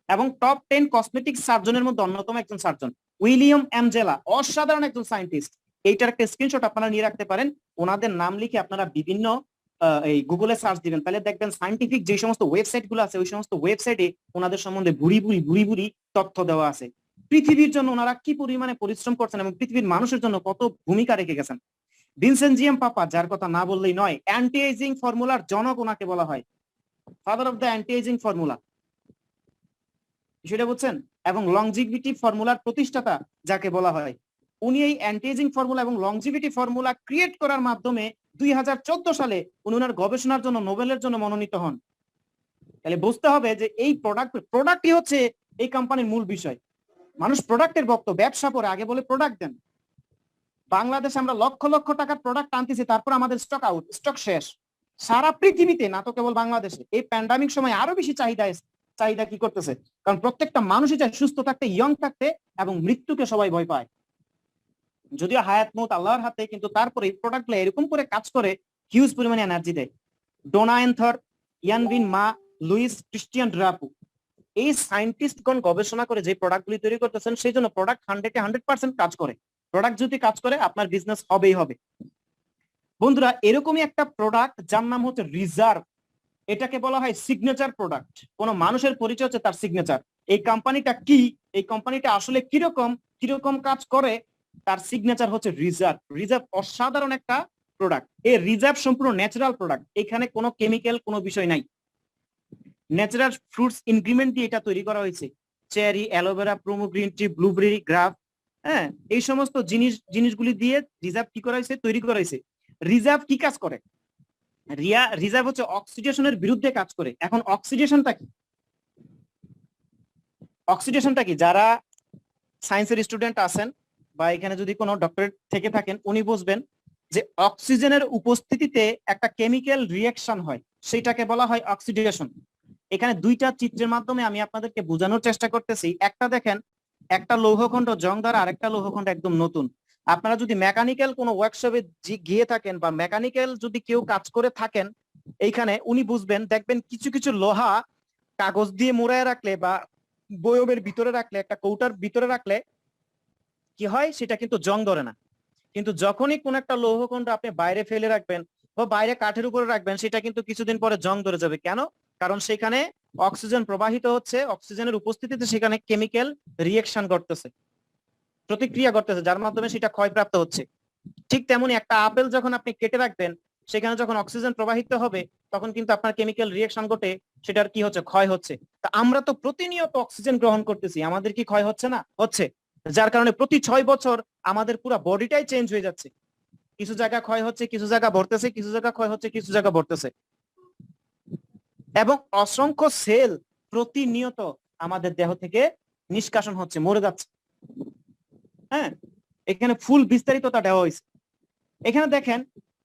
এবং টপ 10 কসমেটিক সার্জনের মধ্যে অন্যতম একজন সার্জন উইলিয়াম অ্যাঞ্জেলা, অসাধারণ একজন সায়েন্টিস্ট। এইটার একটা স্ক্রিনশট আপনারা নিয়ে রাখতে পারেন। ওনাদের নাম লিখে আপনারা বিভিন্ন এই গুগলে সার্চ দিবেন, তাহলে দেখবেন সায়েন্টিফিক যে সমস্ত ওয়েবসাইট গুলো আছে, ওই সমস্ত ওয়েবসাইটে ওনাদের সম্বন্ধে ভুরি ভুরি তথ্য দেওয়া আছে। পৃথিবীর জন্য ওনারা কি পরিমাণে পরিশ্রম করছেন এবং পৃথিবীর মানুষের জন্য কত ভূমিকা রেখে গেছেন। ভিনসেন্ট জি এম পাপা, যার কথা না বললেই নয়, অ্যান্টি এজিং ফর্মুলার জনক ওনাকে বলা হয়, father of the anti ageing formula, সেটা বুঝছেন। এবং লংজিভিটি ফর্মুলার প্রতিষ্ঠাতা যাকে বলা হয়, উনি এই অ্যান্টি এজিং ফর্মুলা এবং লংজিভিটি ফর্মুলা ক্রিয়েট করার মাধ্যমে 2014 সালে উনি ওনার গবেষণার জন্য নোবেলের জন্য মনোনীত হন। তাহলে বুঝতে হবে যে এই প্রোডাক্টই হচ্ছে এই কোম্পানির মূল বিষয়। মানুষ প্রোডাক্টের ভক্ত, ব্যবসা করে আগে বলে প্রোডাক্ট দেন। বাংলাদেশে আমরা লক্ষ লক্ষ টাকার প্রোডাক্ট আনতেছি, তারপর আমাদের স্টক আউট, স্টক শেষ। সারা পৃথিবীতে, না তো কেবল বাংলাদেশে, এই প্যান্ডামিক সময় আরো বেশি চাহিদা কি করতেছে, কারণ প্রত্যেকটা মানুষই চায় সুস্থ থাকতে, ইয়ং থাকতে, এবং মৃত্যুকে সবাই ভয় পায়। যদিও হায়াত মৌত আল্লাহর হাতে, কিন্তু তারপরে এই প্রোডাক্টগুলো এরকম করে কাজ করে, হিউজ পরিমাণে এনার্জি দেয়। ডোনা এনথর, ইয়ান বিন মা, লুইস ক্রিস্টিয়ান ড্রাপু, এই সায়েন্টিস্টগণ গবেষণা করে যে প্রোডাক্টগুলি তৈরি করতেছেন, সেই জন্য প্রোডাক্ট 100% কাজ করে। প্রোডাক্ট যদি কাজ করে, আপনার বিজনেস হবেই হবে। বন্ধুরা, এরকমই একটা প্রোডাক্ট যার নাম হচ্ছে রিজার্ভ, এটাকে বলা হয় সিগনেচার প্রোডাক্ট। কোন মানুষের পরিচয় হচ্ছে তার সিগনেচার। এই কোম্পানিটা কি, এই কোম্পানিটা আসলে কিরকম কাজ করে, তার সিগনেচার হচ্ছে রিজার্ভ। রিজার্ভ অসাধারণ একটা প্রোডাক্ট। এই রিজার্ভ সম্পূর্ণ ন্যাচারাল প্রোডাক্ট, এখানে কোনো কেমিক্যাল কোনো বিষয় নাই। ন্যাচারাল ফ্রুটস ইনগ্রিডিয়েন্ট দিয়ে এটা তৈরি করা হয়েছে। Cherry, aloe vera, pomegranate tree, blueberry, grape, হ্যাঁ, এই সমস্ত জিনিসগুলি দিয়ে রিজার্ভ কি করা হয়েছে, তৈরি করা হয়েছে। রিজার্ভ কি কাজ করে? রিজার্ভ হচ্ছে অক্সিডেশনের বিরুদ্ধে কাজ করে। এখন অক্সিডেশনটা কি? অক্সিডেশনটা কি, যারা সায়েন্সের স্টুডেন্ট আছেন বা এখানে যদি কোনো ডক্টরেট থেকে থাকেন উনি বুঝবেন যে অক্সিজেনের উপস্থিতিতে একটা কেমিক্যাল রিঅ্যাকশন হয়, সেটাকে বলা হয় অক্সিডেশন। এখানে দুইটা চিত্রের মাধ্যমে আমি আপনাদেরকে বোঝানোর চেষ্টা করতেছি। একটা দেখেন, একটা লৌহখণ্ড জং দ্বারা আরেকটা লৌহখণ্ড একদম নতুন। আপনারা যদি মেকানিক্যাল কোনো ওয়ার্কশপে গিয়ে থাকেন বা মেকানিক্যাল যদি কেউ কাজ করে থাকেন, এইখানে উনি বুঝবেন, দেখবেন কিছু কিছু লোহা কাগজ দিয়ে মোড়ায় রাখলে বা বয়মের ভিতরে রাখলে, একটা কৌটার ভিতরে রাখলে কি হয়, সেটা কিন্তু জং ধরে না। কিন্তু যখনই কোন একটা লৌহখণ্ড আপনি বাইরে ফেলে রাখবেন বা বাইরে কাঠের উপরে রাখবেন, সেটা কিন্তু কিছুদিন পরে জং ধরে যাবে। কেন? কারণ সেখানে অক্সিজেন প্রবাহিত হচ্ছে, অক্সিজেনের উপস্থিতিতে সেখানে কেমিক্যাল রিঅ্যাকশন ঘটতেছে, প্রতিক্রিয়া ঘটতেছে, যার মাধ্যমে সেটা ক্ষয়প্রাপ্ত হচ্ছে। ঠিক তেমনি একটা আপেল যখন আপনি কেটে রাখবেন, সেখানে যখন অক্সিজেন প্রবাহিত হবে তখন কিন্তু আপনার কেমিক্যাল রিঅ্যাকশন ঘটে সেটার কি হচ্ছে, ক্ষয় হচ্ছে। তা আমরা তো প্রতিনিয়ত অক্সিজেন গ্রহণ করতেছি, আমাদের কি ক্ষয় হচ্ছে না? হচ্ছে। যার কারণে প্রতি 6 বছর আমাদের পুরো বডিটাই চেঞ্জ হয়ে যাচ্ছে। কিছু জায়গা ক্ষয় হচ্ছে, কিছু জায়গা ভরতেছে, কিছু জায়গা ক্ষয় হচ্ছে, কিছু জায়গা ভরতেছে। এবং অসংখ্য সেল প্রতিনিয়ত আমাদের দেহ থেকে নিষ্কাশন হচ্ছে, মরে যাচ্ছে। হ্যাঁ, এখানে ফুল বিস্তারিততা দেওয়া হয়েছে। এখানে দেখেন,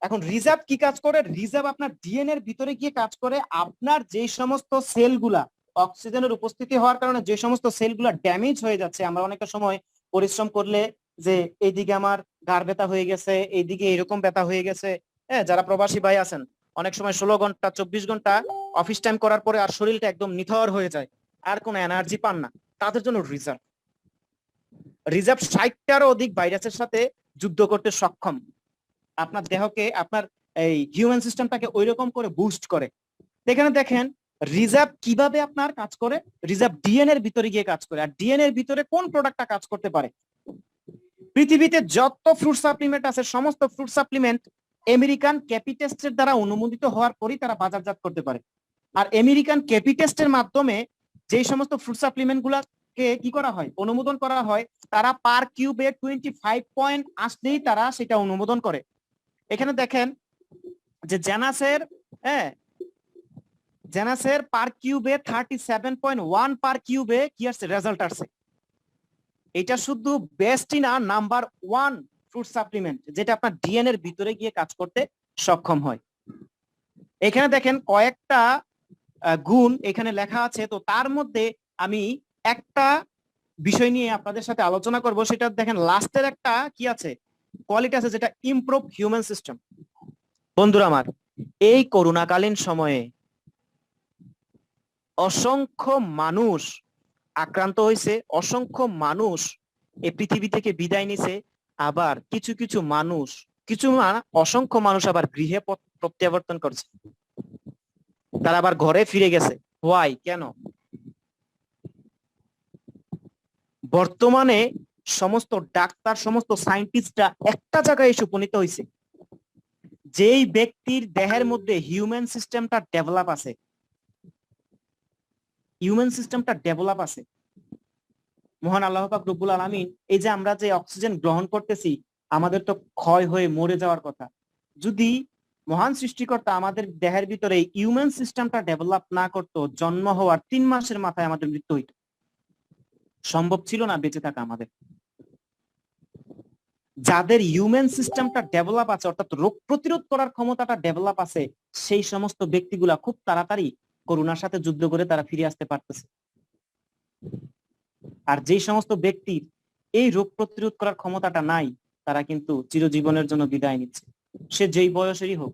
এখন রিজার্ভ কি কাজ করে? রিজার্ভ আপনার ডিএনএ এর ভিতরে গিয়ে কাজ করে। আপনার যে সমস্ত সেলগুলা অক্সিজেনের উপস্থিতি হওয়ার কারণে যে সমস্ত সেলগুলা ড্যামেজ হয়ে যাচ্ছে, আমরা অনেকটা সময় পরিশ্রম করলে যে এইদিকে আমার ঘাড় ব্যথা হয়ে গেছে, এইদিকে এরকম ব্যথা হয়ে গেছে। হ্যাঁ, যারা প্রবাসী ভাই আছেন, অনেক সময় 16 ঘন্টা 24 ঘন্টা অফিস টাইম করার পরে আর শরীরটা একদম নিথর হয়ে যায়, আর কোনো এনার্জি পান না, তাদের জন্য রিজার্ভ। রিজার্ভ 60টারও অধিক ভাইরাসের সাথে যুদ্ধ করতে সক্ষম। আপনার দেহকে, আপনার এই হিউম্যান সিস্টেমটাকে ওই রকম করে বুস্ট করে। এখানে দেখেন রিজার্ভ কিভাবে আপনার কাজ করে। রিজার্ভ ডিএনএ এর ভিতরে গিয়ে কাজ করে। আর ডিএনএ এর ভিতরে কোন প্রোডাক্টটা কাজ করতে পারে? পৃথিবীতে যত ফ্রুট সাপ্লিমেন্ট আছে, সমস্ত ফ্রুট সাপ্লিমেন্ট আমেরিকান ক্যাপিটেস্টের দ্বারা অনুমোদিত হওয়ার পরই তারা বাজারজাত করতে পারে। আর আমেরিকান ক্যাপিটেস্টের মাধ্যমে যে সমস্ত ফ্রুট সাপ্লিমেন্ট গুলাকে কি করা হয়, অনুমোদন করা হয়, তারা পার কিউবে 25 পয়েন্ট আসলেই তারা সেটা অনুমোদন করে। এখানে দেখেন যে জেনাসের পার কিউবে 37.1 পার কিউবে কি আসছে, রেজাল্ট আসছে। এটা শুধু বেস্টই না, নাম্বার 1 ফ্রুট সাপ্লিমেন্ট যেটা আপনার ডিএনএ এর ভিতরে গিয়ে কাজ করতে সক্ষম হয়। এখানে দেখেন কয়েকটা গুণ এখানে লেখা আছে, তো তার মধ্যে আমি একটা বিষয় নিয়ে আপনাদের সাথে আলোচনা করব। সেটা দেখেন লাস্টের একটা কি আছে, কোয়ালিটি আছে, যেটা ইমপ্রুভ হিউম্যান সিস্টেম। বন্ধুরা আমার, এই করোনাকালীন সময়ে অসংখ্য মানুষ আক্রান্ত হয়েছে, অসংখ্য মানুষ এই পৃথিবী থেকে বিদায় নিছে। আবার কিছু কিছু মানুষ, অসংখ্য মানুষ আবার গৃহে প্রত্যাবর্তন করছে, তারা আবার ঘরে ফিরে গেছে। হোয়াই, কেন? বর্তমানে সমস্ত ডাক্তার, সমস্ত সায়েন্টিস্টরা একটা জায়গায় এসে উপনীত হয়েছে, যেই ব্যক্তির দেহের মধ্যে হিউম্যান সিস্টেমটা ডেভেলপ আছে, মহান আল্লাহ পাক রব্বুল আলামিন, এই যে আমরা যে অক্সিজেন গ্রহণ করতেছি, আমাদের তো ক্ষয় হয়ে মরে যাওয়ার কথা। যদি মহান সৃষ্টিকর্তা আমাদের দেহের ভিতরে হিউম্যান সিস্টেমটা ডেভেলপ না করতো, জন্ম হওয়ার 3 মাসের মাথায় আমাদের মৃত্যু হইতো। সম্ভব ছিল না বেঁচে থাকা আমাদের। যাদের হিউম্যান সিস্টেমটা ডেভেলপ আছে, অর্থাৎ রোগ প্রতিরোধ করার ক্ষমতাটা ডেভেলপ আছে, সেই সমস্ত ব্যক্তিগুলা খুব তাড়াতাড়ি করোনার সাথে যুদ্ধ করে তারা ফিরে আসতে পারতেছে। আর যে সমস্ত ব্যক্তির এই রোগ প্রতিরোধ করার ক্ষমতাটা নাই, তারা কিন্তু চিরজীবনের জন্য বিদায় নিচ্ছে। সে যেই বয়সেরই হোক,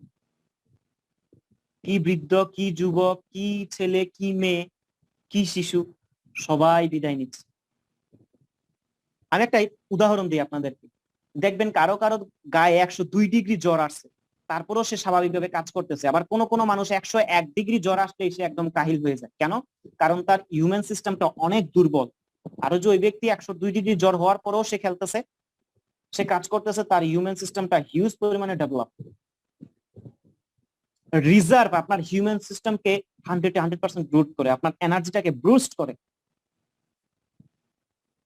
কি বৃদ্ধ, কি যুবক, কি ছেলে, কি মেয়ে, কি শিশু, সবাই বিদায় নিচ্ছে। আমি একটা উদাহরণ দিই আপনাদেরকে। দেখবেন কারো কারো গায়ে 102 ডিগ্রি জ্বর আসছে, তারপরেও সে স্বাভাবিকভাবে কাজ করতেছে। আবার কোন কোন মানুষ 101 ডিগ্রি জ্বর আসলে সে একদম কাহিল হয়ে যায়। কেন? কারণ তার হিউম্যান সিস্টেমটা অনেক দুর্বল। আর যে ওই ব্যক্তি 102 ডিগ্রি জ্বর হওয়ার পরেও সে খেলতেছে, সে কাজ করতেছে, তার হিউম্যান সিস্টেমটা হিউজ পরিমাণে ডেভেলপ। রিজার্ভ আপনার হিউম্যান সিস্টেমকে 100% বুস্ট করে, আপনার এনার্জিটাকে বুস্ট করে।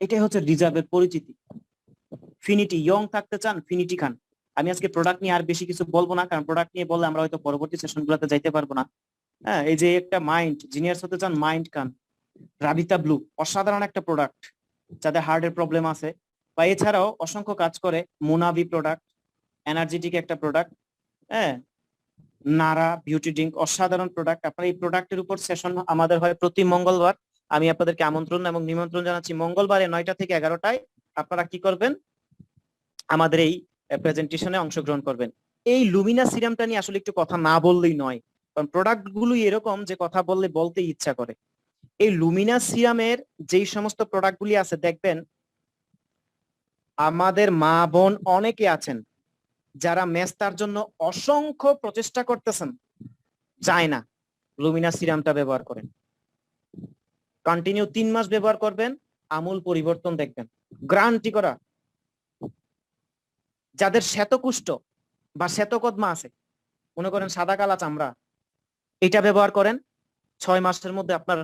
এটাই হচ্ছে রিজার্ভের পরিচিতি। ফিনিটি, ইয়ং থাকতে চান, ফিনিটি খান। আমি আজকে প্রোডাক্ট নিয়ে আর বেশি কিছু বলবো না, কারণ প্রোডাক্ট নিয়ে বললে আমরা হয়তো পরবর্তী সেশন গুলোতে যাইতে পারবো না। হ্যাঁ, এই যে একটা মাইন্ড জিনিয়াস হতে চান, মাইন্ড খান। রাবিতা ব্লু অসাধারণ একটা প্রোডাক্ট যাদের হার্টের প্রবলেম আছে, বা এছাড়াও অসংখ্য কাজ করে মোনাভি প্রোডাক্ট, এনার্জেটিক একটা প্রোডাক্ট, হ্যাঁ, নারা বিউটি ড্রিঙ্ক অসাধারণ প্রোডাক্ট। আপনার এই প্রোডাক্টের উপর সেশন আমাদের হয় প্রতি মঙ্গলবার। আমি আপনাদেরকে আমন্ত্রণ এবং নিমন্ত্রণ জানাচ্ছি, মঙ্গলবারে 9টা থেকে 11টায় আপনারা কি করবেন, আমাদের এই প্রেজেন্টেশনে অংশগ্রহণ করবেন। এই লুমিনা সিরামটা নিয়ে আসলে একটু কথা না বললেই নয়, কারণ প্রোডাক্ট গুলোই এরকম যে কথা বললে বলতে ইচ্ছা করে। এই লুমিনা সিরামের যেই সমস্ত প্রোডাক্ট গুলি আছে, দেখবেন আমাদের মা বোন অনেকে আছেন যারা মেস্তার জন্য অসংখ্য প্রচেষ্টা করতেছেন, যায় না। লুমিনা সিরামটা ব্যবহার করেন, কন্টিনিউ 3 মাস ব্যবহার করবেন, আমূল পরিবর্তন দেখবেন, গ্যারান্টি করা। যাদের শ্বেতকুষ্ঠ বা শ্বেতকদ্মা আছে, মনে করেন সাদা কালা চামড়া, এটা ব্যবহার করেন, 6 মাসের মধ্যে আপনার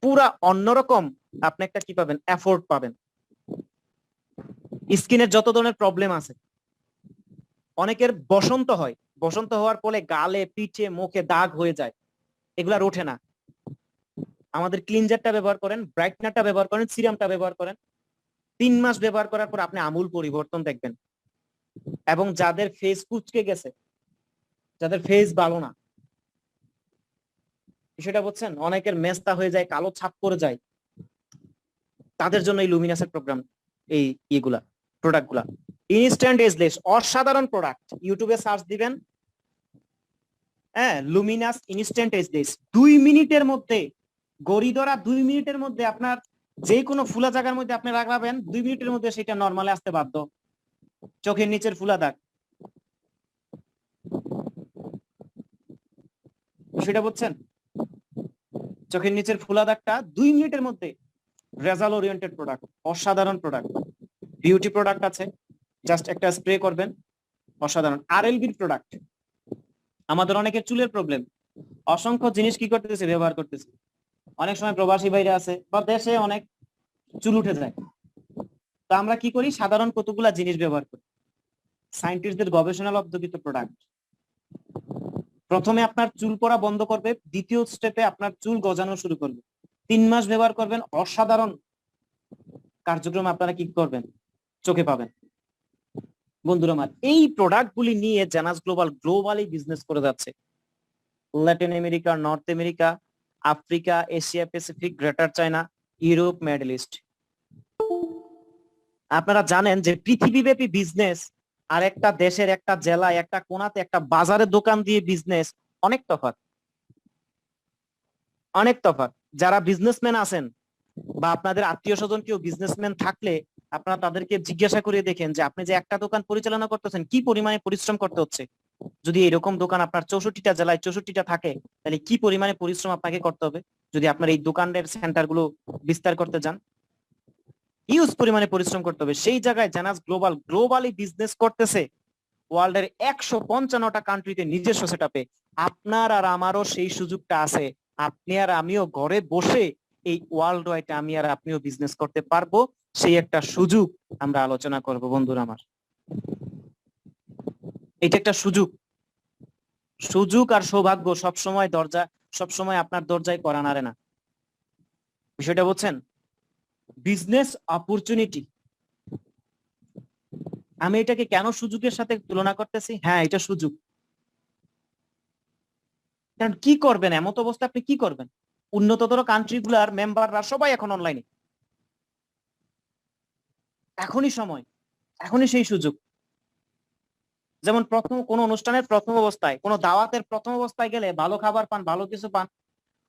পুরা অন্যরকম আপনি একটা কি পাবেন, এফোর্ট পাবেন। স্কিনের যত ধরনের প্রবলেম আছে, অনেকের বসন্ত হয়, বসন্ত হওয়ার ফলে গালে পিঠে মুখে দাগ হয়ে যায়, এগুলা ওঠে না। আমাদের ক্লিনজারটা ব্যবহার করেন, ব্রাইটনারটা ব্যবহার করেন, সিরামটা ব্যবহার করেন, 3 মাস ব্যবহার করার পর আপনি আমূল পরিবর্তন দেখবেন। এবং যাদের ফেস কুচকে গেছে, যাদের ফেস ভালো না, সেটা বুঝছেন, অনেকের মেস্তা হয়ে যায়, কালো ছাপ করে যায়, তাদের জন্য এই লুমিনাসের প্রোগ্রাম, এই ইয়েগুলা প্রোডাক্ট গুলা ইনস্ট্যান্ট এজলেস অসাধারণ প্রোডাক্ট। ইউটিউবে সার্চ দিবেন, হ্যাঁ, লুমিনাস ইনস্ট্যান্ট এজলেস। 2 মিনিটের মধ্যে, গড়ি ধরা 2 মিনিটের মধ্যে আপনার যে কোনো ফুলা জায়গার মধ্যে আপনি লাগাবেন, 2 মিনিটের মধ্যে সেটা নরমালে আসতে বাধ্য। চোখের নিচের ফুলা দাগ, সেটা বুঝছেন, চোখের নিচের ফুলা দাগটা 2 মিনিটের মধ্যে। রেজাল্ট ওরিয়েন্টেড প্রোডাক্ট, অসাধারণ প্রোডাক্ট। বিউটি প্রোডাক্ট আছে, জাস্ট একটা স্প্রে করবেন, অসাধারণ। আরএলবির প্রোডাক্ট, আমাদের অনেকের চুলের প্রবলেম, অসংখ্য জিনিস কি করতেছে, ব্যবহার করতেছে। অনেক সময় প্রবাসী বাইরে আছে বা দেশে অনেক চুল উঠে যায়, তো আমরা কি করি, সাধারণ কতগুলা জিনিস ব্যবহার করি। সায়েন্টিস্টদের গবেষণা লব্ধকৃত প্রোডাক্ট। প্রথমে আপনার চুল পড়া বন্ধ করবে, দ্বিতীয় স্টেপে আপনার চুল গজানো শুরু করবে। 3 মাস ব্যবহার করবেন, অসাধারণ কার্যক্রম আপনারা কি করবেন, চোখে পাবেন। বন্ধুরা আমার, এই প্রোডাক্ট গুলি নিয়ে জানাস গ্লোবালি বিজনেস করে যাচ্ছে। Latin America, north America, Africa, Asia Pacific, greater China, Europe, middle east. আপনারা জানেন যে পৃথিবীব্যাপী বিজনেস আর একটা দেশের একটা জেলায় একটা কোনাতে একটা বাজারে দোকান দিয়ে বিজনেস অনেক তফাৎ, অনেক তফাৎ। যারা বিজনেসম্যান আছেন বা আপনাদের আত্মীয় স্বজন কেউ বিজনেসম্যান থাকলে আপনারা তাদেরকে জিজ্ঞাসা করে দেখেন যে আপনি যে একটা দোকান পরিচালনা করতেছেন কি পরিমাণে পরিশ্রম করতে হচ্ছে। যদি এরকম দোকান আপনার 64টা জেলায় 64টা থাকে, তাহলে কি পরিমাণে পরিশ্রম আপনাকে করতে হবে যদি আপনার এই দোকানের সেন্টার গুলো বিস্তার করতে যান। হিউজ পরিমাণে পরিশ্রম করতে হবে। সেই জায়গায় জানাস গ্লোবালি বিজনেস করতেছে ওয়ার্ল্ডের 155টা কান্ট্রিতে নিজস্ব সেটআপে। আপনার আর আমারও সেই সুযোগটা আছে। আপনি আর আমিও ঘরে বসে এই ওয়ার্ল্ড ওয়াইড আমি আর আপনিও বিজনেস করতে পারবো, সেই একটা সুযোগ আমরা আলোচনা করব বন্ধুরা আমার। এটা একটা সুযোগ, সুযোগ আর সৌভাগ্য সবসময় দরজা, সবসময় আপনার দরজায় করা নাড়ে না। বিষয়টা বুঝছেন, বিজনেস অপরচুনিটি। আমি এটাকে কেন সুযোগের সাথে তুলনা করতেছি, হ্যাঁ এটা সুযোগ। কারণ কি করবেন এমত অবস্থা, আপনি কি করবেন, উন্নততর কান্ট্রি গুলার মেম্বাররা সবাই এখন অনলাইনে। এখনই সময়, এখনই সেই সুযোগ। যেমন প্রথম কোন অনুষ্ঠানের প্রথম অবস্থায়, কোন দাওয়াতের প্রথম অবস্থায় গেলে ভালো খাবার পান, ভালো কিছু পান।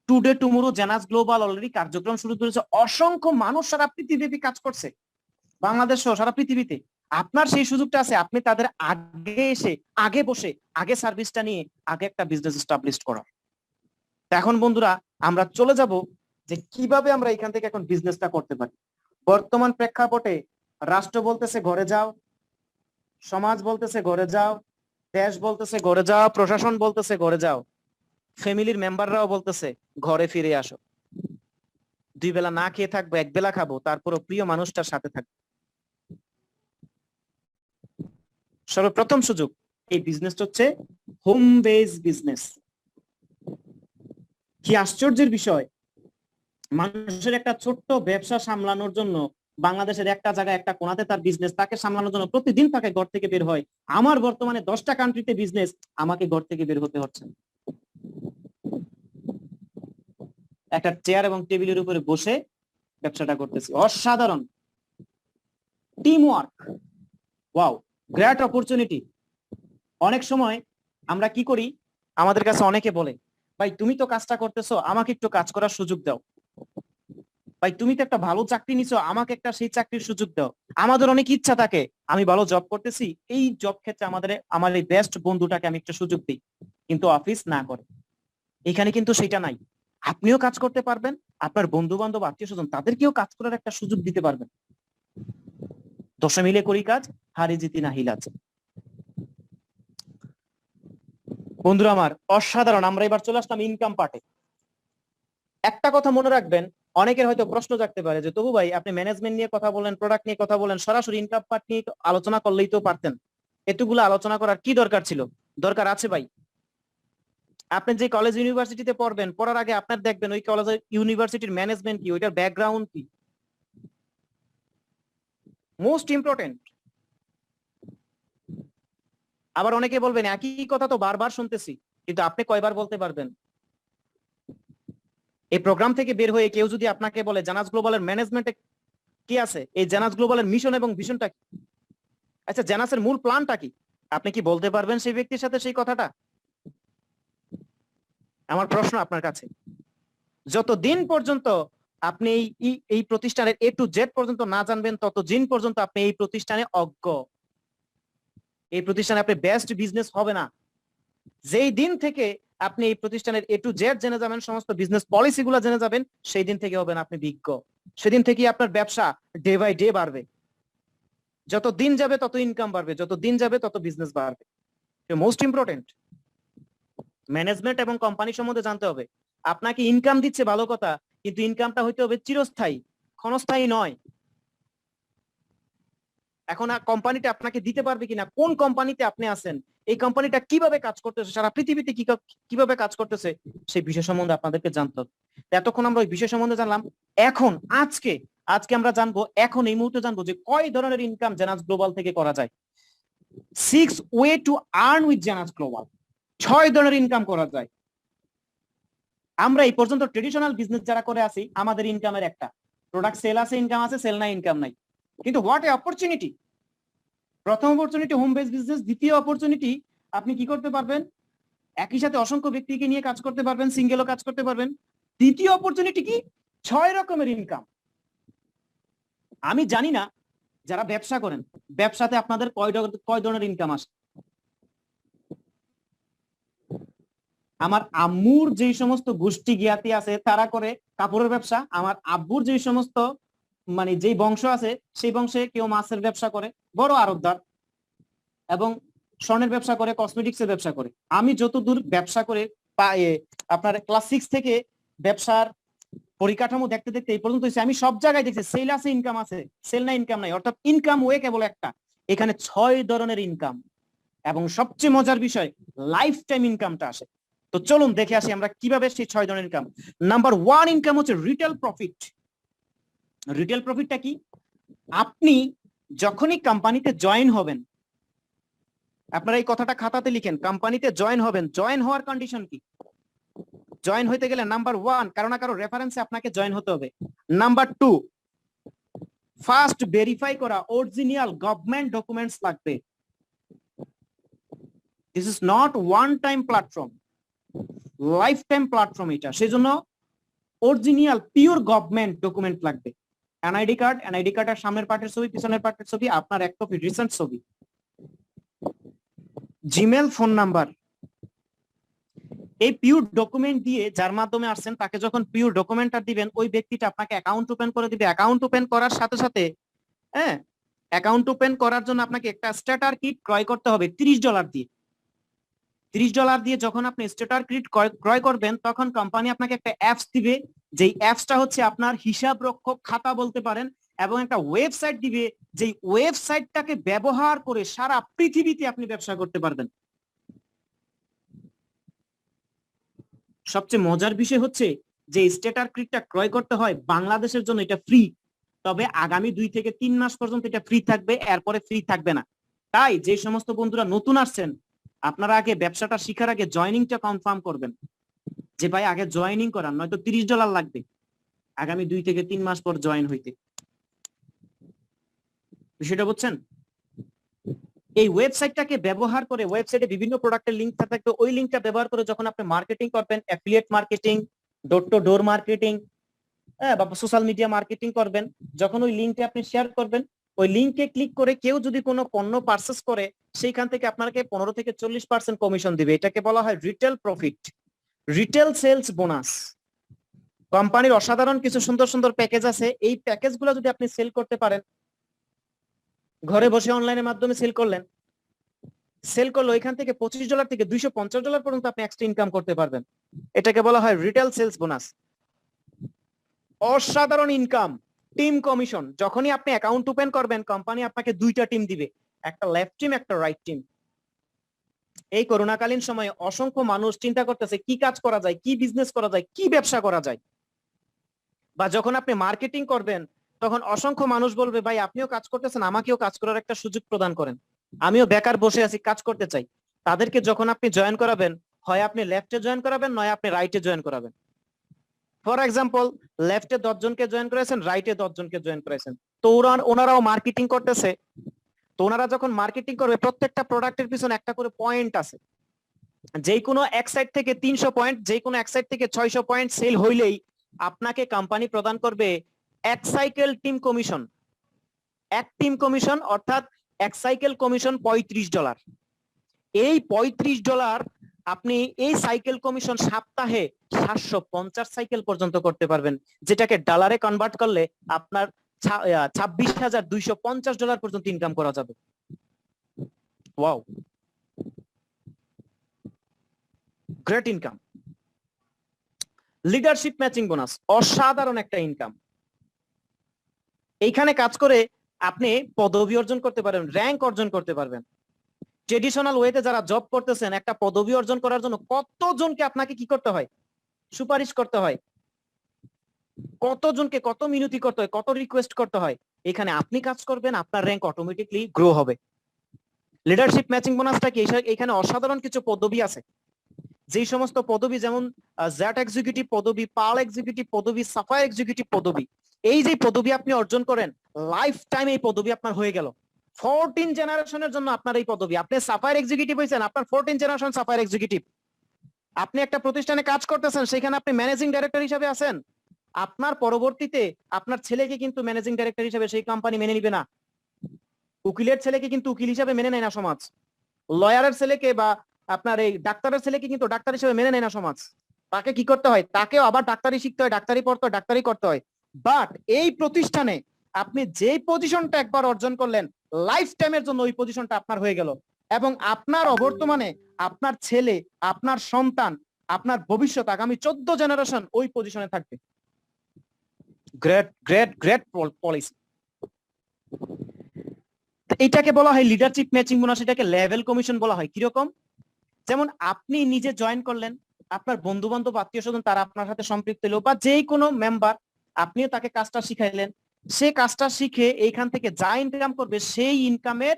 টুডে টুমোরো জানাস গ্লোবাল অলরেডি কার্যক্রম শুরু করেছে, অসংখ্য মানুষ সারা পৃথিবীব্যাপী কাজ করছে, বাংলাদেশ সহ সারা পৃথিবীতে। আপনার সেই সুযোগটা আছে, আপনি তাদের আগে এসে, আগে বসে, আগে সার্ভিসটা নিয়ে, আগে একটা বিজনেস এস্টাবলিশ করা। এখন বন্ধুরা আমরা চলে যাব যে কিভাবে আমরা এখান থেকে এখন বিজনেসটা করতে পারি। বর্তমান প্রেক্ষাপটে রাষ্ট্র বলতেছে ঘরে যাও, সমাজ বলতেছে ঘরে যাও, দেশ বলতেছে ঘরে যাও, প্রশাসন বলতেছে ঘরে যাও, ফ্যামিলির মেম্বাররাও বলতেছে ঘরে ফিরে আসো। 2 বেলা না খেয়ে থাকবো, 1 বেলা খাবো, তারপরও প্রিয় মানুষটার সাথে থাকবো। সর্বপ্রথম সুযোগ এই বিজনেসটা হচ্ছে হোম বেস বিজনেস। কি আশ্চর্যের বিষয়, মানুষের একটা ছোট্ট ব্যবসা সামলানোর জন্য, বাংলাদেশের একটা জায়গায় একটা কোনাতে তার বিজনেস, তাকে সামলানোর জন্য প্রতিদিন তাকে ঘর থেকে বের হয়। আমার বর্তমানে 10টা কান্ট্রিতে বিজনেস, আমাকে ঘর থেকে বের হতে হচ্ছে। একটা চেয়ার এবং টেবিলের উপরে বসে ব্যবসাটা করতেছি। অসাধারণ team work, wow, great opportunity. অনেক সময় আমরা কি করি, আমাদের কাছে অনেকে বলে, ভাই তুমি তো কাজটা করতেছো, আমাকে একটু কাজ করার সুযোগ দাও। ভাই তুমি তো একটা ভালো চাকরি নিছো, আমাকে একটা সেই চাকরির সুযোগ দাও। আমাদের অনেক ইচ্ছা থাকে, আমি ভালো জব করতেছি, এই জব ক্ষেত্রে আমার এই বেস্ট বন্ধুটাকে আমি একটা সুযোগ দিই, কিন্তু অফিস না করে। এখানে কিন্তু সেটা নাই। আপনিও কাজ করতে পারবেন, আপনার বন্ধু বান্ধব আত্মীয় স্বজন তাদেরকেও কাজ করার একটা সুযোগ দিতে পারবেন। দশে মিলে করি কাজ, হারি জিতি না হিলাজ। বন্ধুরা আমার অসাধারণ। আমরা এবার চলে আসলাম ইনকাম পার্টে। একটা কথা মনে রাখবেন, অনেকের হয়তো প্রশ্ন জাগতে পারে যে তবু ভাই আপনি ম্যানেজমেন্ট নিয়ে কথা বলেন, প্রোডাক্ট নিয়ে কথা বলেন, সরাসরি ইনকাম পার্ট নিয়ে আলোচনা করলেই তো পারতেন। এতগুলো আলোচনা করার কি দরকার ছিল? দরকার আছে ভাই। আপনি যে কলেজ ইউনিভার্সিটিতে পড়বেন, পড়ার আগে আপনার দেখবেন ওই কলেজের ইউনিভার্সিটির ম্যানেজমেন্ট কি, ওইটার ব্যাকগ্রাউন্ড কি, মোস্ট ইম্পর্টেন্ট। আবার অনেকে বলবেন একই কথা তো বারবার শুনতেছি, কিন্তু আপনি কয়বার বলতে পারবেন? এই প্রোগ্রাম থেকে বের হয়ে কেউ যদি আপনাকে বলে জানাজ গ্লোবালের ম্যানেজমেন্টে কি আছে, এই জানাজ গ্লোবালের মিশন এবং ভিশনটা কি, আচ্ছা জানাসের মূল প্ল্যানটা কি, আপনি কি বলতে পারবেন সেই ব্যক্তির সাথে সেই কথাটা? আমার প্রশ্ন আপনার কাছে। যতদিন পর্যন্ত আপনি এই প্রতিষ্ঠানের A to Z পর্যন্ত না জানবেন, ততদিন পর্যন্ত আপনি এই প্রতিষ্ঠানে অজ্ঞ, এই প্রতিষ্ঠানে আপনি বেস্ট বিজনেস হবে না। যেই দিন থেকে আপনি এই প্রতিষ্ঠানের A to Z জেনে যাবেন, সমস্ত বিজনেস পলিসি গুলো জেনে যাবেন, সেই দিন থেকে হবেন আপনি বিজ্ঞ। সেদিন থেকে আপনার ব্যবসা ডে বাই ডে বাড়বে। যত দিন যাবে তত ইনকাম বাড়বে, যত দিন যাবে তত বিজনেস বাড়বে। মোস্ট ইম্পর্টেন্ট ম্যানেজমেন্ট এবং কোম্পানি সম্বন্ধে জানতে হবে। আপনাকে ইনকাম দিচ্ছে ভালো কথা, কিন্তু ইনকামটা হইতে হবে চিরস্থায়ী, ক্ষণস্থায়ী নয়। এখন কোম্পানিটা আপনাকে দিতে পারবে কিনা, কোন কোম্পানিতে আপনি আছেন, এই কোম্পানিটা কিভাবে কাজ করতেছে, সারা পৃথিবীতে কিভাবে কাজ করতেছে, সেই বিষয় সম্বন্ধে আপনাদেরকে জানতে হবে। এতক্ষণ আমরা ওই বিষয় সম্বন্ধে জানলাম। এখন আজকে আজকে আমরা জানবো, এখন এই মুহূর্তে জানবো যে কয় ধরনের ইনকাম জানাজ গ্লোবাল থেকে করা যায়। 6 ওয়ে টু আর্ন উইথ জানাজ গ্লোবাল। 6 ধরনের ইনকাম করা যায়। আমরা এই পর্যন্ত ট্রেডিশনাল বিজনেস যারা করে আছি, আমাদের ইনকামের একটা প্রোডাক্ট সেল আছে, ইনকাম আছে, সেল নাই ইনকাম নাই। কিন্তু হোয়াট এ অপরচুনিটি! প্রথম অপরচুনিটি হোম বেস বিজনেস, দ্বিতীয় অপরচুনিটি আপনি কি করতে পারবেন, একই সাথে অসংখ্য ব্যক্তিকে নিয়ে কাজ করতে পারবেন, সিঙ্গেলও কাজ করতে পারবেন। তৃতীয় অপরচুনিটি কি, 6 রকমের ইনকাম। আমি জানি না যারা ব্যবসা করেন, ব্যবসাতে আপনাদের কয় ধরনের ইনকাম আসে। আমার আম্মুর যে সমস্ত গোষ্ঠী জ্ঞাতি আছে তারা করে কাপড়ের ব্যবসা, আমার আব্বুর যে সমস্ত মানে যেই বংশ আছে সেই বংশে কেউ মাছের ব্যবসা করে, বড় আড়তদার, এবং স্বর্ণের ব্যবসা করে, কসমেটিক্স এর ব্যবসা করে। আমি যতদূর ব্যবসা করে আপনার ক্লাস 6 থেকে ব্যবসার পরিকাঠামো দেখতে দেখতে এই পর্যন্ত আমি সব জায়গায় দেখছি সেল আছে, ইনকাম আছে, সেল না ইনকাম নাই। অর্থাৎ ইনকাম ওয়ে কেবল একটা, এখানে 6 ধরনের ইনকাম, এবং সবচেয়ে মজার বিষয় লাইফ টাইম ইনকামটা আসে। তো চলুন দেখে আসি আমরা কিভাবে সেই 6 ধরনের ইনকাম। নাম্বার 1 ইনকাম হচ্ছে রিটেল প্রফিট। রিটেল প্রফিটটা কি? আপনি যখনই কোম্পানিতে জয়েন হবেন, আপনারা এই কথাটা খাতাতে লিখেন, কোম্পানিতে জয়েন হবেন, জয়েন হওয়ার কন্ডিশন কি? জয়েন হইতে গেলে নাম্বার 1 কারো না কারো রেফারেন্সে আপনাকে জয়েন হতে হবে। নাম্বার 2 ফার্স্ট ভেরিফাই করা অরিজিনাল গভর্নমেন্ট ডকুমেন্টস লাগবে। This is not one time platform, life time platform এটা। সেজন্য অরিজিনাল পিওর গভর্নমেন্ট ডকুমেন্ট লাগবে। এনআইডি কার্ড, এনআইডি কার্ডের সামনের পার্টের ছবি, পিছনের পার্টের ছবি, আপনার এক কপি রিসেন্ট ছবি, জিমেল, ফোন নাম্বার। এই পিওর ডকুমেন্ট দিয়ে যার মাধ্যমে আসছেন তাকে যখন পিওর ডকুমেন্টটা দিবেন, ওই ব্যক্তিটা আপনাকে অ্যাকাউন্ট ওপেন করে দিবে। অ্যাকাউন্ট ওপেন করার সাথে সাথে অ্যাকাউন্ট ওপেন করার জন্য আপনাকে একটা স্টার্টার কিট ক্রয় করতে হবে $30 দিয়ে। $30 দিয়ে যখন আপনি স্টার্টার কিট ক্রয় করবেন, তখন কোম্পানি আপনাকে একটা অ্যাপস দিবে, যেই অ্যাপসটা হচ্ছে আপনার হিসাব রক্ষক খাতা বলতে পারেন, এবং একটা ওয়েবসাইট দিবে, যেই ওয়েবসাইটটাকে ব্যবহার করে সারা পৃথিবীতে আপনি ব্যবসা করতে পারবেন। সবচেয়ে মজার বিষয় হচ্ছে যে স্টেটার ক্রিকটা ক্রয় করতে হয় বাংলাদেশের জন্য এটা ফ্রি, তবে আগামী 2 থেকে 3 মাস পর্যন্ত এটা ফ্রি থাকবে, এরপরে ফ্রি থাকবে না। তাই যে সমস্ত বন্ধুরা নতুন আসছেন আপনারা আগে ব্যবসাটা শিখার আগে জয়েনিংটা কনফার্ম করবেন, যে ভাই আগে জয়েনিং করান, নয়তো $30 লাগবে আগামী 2 থেকে 3 মাস পর জয়েন হইতে। বিষয়টা বুঝছেন? এই ওয়েবসাইটটাকে ব্যবহার করে, ওয়েবসাইটে বিভিন্ন প্রোডাক্টের লিঙ্ক থাকবে, ওই লিঙ্কটা ব্যবহার করে যখন আপনি মার্কেটিং করবেন, affiliate marketing, door to door marketing, বা সোশ্যাল মিডিয়া মার্কেটিং করবেন, যখন ওই লিঙ্কটা আপনি শেয়ার করবেন, ওই লিঙ্কে ক্লিক করে কেউ যদি কোনো পণ্য পারচেস করে সেইখান থেকে আপনাকে 15 থেকে 40% কমিশন দিবে। এটাকে বলা হয় retail profit, retail sales bonus. কোম্পানির অসাধারণ কিছু সুন্দর সুন্দর প্যাকেজ আছে, এই প্যাকেজগুলো যদি আপনি সেল করতে পারেন, ঘরে বসে অনলাইনের মাধ্যমে সেল করলে ওইখান থেকে $25 থেকে $250 পর্যন্ত আপনি এক্সট্রা ইনকাম করতে পারবেন। এটাকে বলা হয় রিটেল সেলস বোনাস। অসাধারণ ইনকাম। টিম কমিশন, যখনই আপনি অ্যাকাউন্ট ওপেন করবেন কোম্পানি আপনাকে 2টা টিম দিবে, একটা লেফট টিম, একটা রাইট টিম। এই করোনাকালীন সময়ে অসংখ্য মানুষ চিন্তা করতেছে কি কাজ করা যায়, কি বিজনেস করা যায়, কি ব্যবসা করা যায়। বা যখন আপনি মার্কেটিং করবেন তখন অসংখ্য মানুষ বলবে ভাই আপনিও কাজ করতেছেন, আমাকেও কাজ করার একটা সুযোগ প্রদান করেন, আমিও বেকার বসে আছি, কাজ করতে চাই। তাদেরকে যখন আপনি জয়েন করাবেন, হয় আপনি লেফটে জয়েন করাবেন, নয় আপনি রাইটে জয়েন করাবেন। ফর এক্সাম্পল, লেফটে 10 জনকে জয়েন করেছেন, রাইটে 10 জনকে জয়েন করেছেন, তো ওনারাও মার্কেটিং করতেছে। তো ওনারা যখন মার্কেটিং করবে প্রত্যেকটা প্রোডাক্টের পিছনে একটা করে পয়েন্ট আছে, যে কোনো এক সাইড থেকে 300 পয়েন্ট, যে কোনো এক সাইড থেকে 600 পয়েন্ট সেল হইলেই আপনাকে কোম্পানি প্রদান করবে এক সাইকেল টিম কমিশন। এক টিম কমিশন অর্থাৎ এক সাইকেল কমিশন $35। এই $35 আপনি এই সাইকেল কমিশন সপ্তাহে 750 সাইকেল পর্যন্ত করতে পারবেন, যেটাকে ডলারে কনভার্ট করলে আপনার $26,250 পর্যন্ত ইনকাম করা যাবে। Wow, great income. Leadership matching bonus, অসাধারণ একটা ইনকাম। এইখানে কাজ করে আপনি পদবি অর্জন করতে পারবেন, র্যাঙ্ক অর্জন করতে পারবেন। ট্রেডিশনাল ওয়েতে যারা জব করতেছেন একটা পদবি অর্জন করার জন্য কতজনকে আপনাকে কি করতে হয়, সুপারিশ করতে হয়, কতজনকে কত মিনতি করতে হয়, কত রিকোয়েস্ট করতে হয়। এখানে আপনি কাজ করবেন, আপনার র্যাঙ্ক অটোমেটিকলি গ্রো হবে। লিডারশিপ ম্যাচিং বোনাসটা কি, এখানে অসাধারণ কিছু পদবি আছে, যেই সমস্ত পদবি যেমন জ্যাট এক্সিকিউটিভ পদবি, পাল এক্সিকিউটিভ পদবি, সাফায়ার এক্সিকিউটিভ পদবি, এই যে পদবি আপনি অর্জন করেন লাইফ টাইম এই পদবি আপনার হয়ে গেল। 14 জেনারেশনের জন্য আপনার এই পদবি। আপনি সাফায়ার এক্সিকিউটিভ হয়েছেন, আপনার 14 জেনারেশন সাফায়ার এক্সিকিউটিভ। আপনি একটা প্রতিষ্ঠানে কাজ করতেছেন, সেখানে আপনি ম্যানেজিং ডাইরেক্টর হিসেবে আছেন, আপনার পরবর্তীতে আপনার ছেলেকে কিন্তু ম্যানেজিং ডাইরেক্টর হিসেবে সেই কোম্পানি মেনে নিবে না। উকিলের ছেলেকে কিন্তু উকিল হিসেবে মেনে নেয় না সমাজ, লয়ারের ছেলেকে বা আপনার এই ডাক্তারের ছেলেকে কিন্তু ডাক্তার হিসেবে মেনে নেয় না সমাজ। তাকে কি করতে হয়, তাকেও আবার ডাক্তারি শিখতে হয়, ডাক্তারি পড়তে হয়, ডাক্তারি করতে হয়। বাট এই প্রতিষ্ঠানে আপনি যে পজিশনটা একবার অর্জন করলেন লাইফ টাইমের জন্য ওই পজিশনটা আপনার হয়ে গেল, এবং আপনার অবর্তমানে আপনার ছেলে, আপনার সন্তান, আপনার ভবিষ্যৎ আগামী 14 জেনারেশন ওই পজিশনে থাকবে। Great great great policy. এটাকে বলা হয় লিডারশিপ ম্যাচিং বোনাস, এটাকে লেভেল কমিশন বলা হয়। কিরকম, যেমন আপনি নিজে জয়েন করলেন, আপনার বন্ধু বান্ধব আত্মীয় স্বজন তারা আপনার সাথে সম্পৃক্ত হলো, বা যে কোনো মেম্বার আপনিও তাকে কাজটা শিখাইলেন, সে কাজটা শিখে এইখান থেকে যা ইনকাম করবে সেই ইনকামের